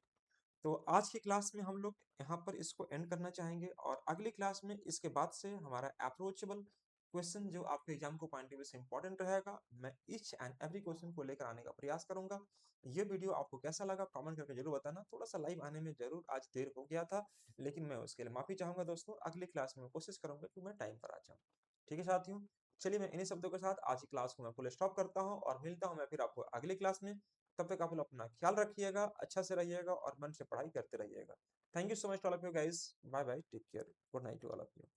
तो आज की क्लास में हम लोग यहाँ पर इसको एंड करना चाहेंगे और अगली क्लास में इसके बाद से हमारा अप्रोचेबल क्वेश्चन जो आपके एग्जाम को पॉइंट ऑफ व्यू से इंपॉर्टेंट रहेगा, मैं ईच एंड एवरी क्वेश्चन को लेकर आने का प्रयास करूंगा। ये वीडियो आपको कैसा लगा कमेंट करके जरूर बताना। थोड़ा सा लाइव आने में जरूर आज देर हो गया था, लेकिन मैं उसके लिए माफी चाहूंगा दोस्तों। अगली क्लास में कोशिश करूंगा कि मैं टाइम पर आ जाऊँ। ठीक है साथियों, चलिए मैं इन्हीं शब्दों के साथ आज की क्लास को मैं फुल स्टॉप करता हूँ और मिलता हूँ मैं फिर आपको अगली क्लास में। तब तक आप लोग अपना ख्याल रखिएगा, अच्छा से रहिएगा और मन से पढ़ाई करते रहिएगा। Thank you so much all of you guys, bye bye, take care, good night to all of you.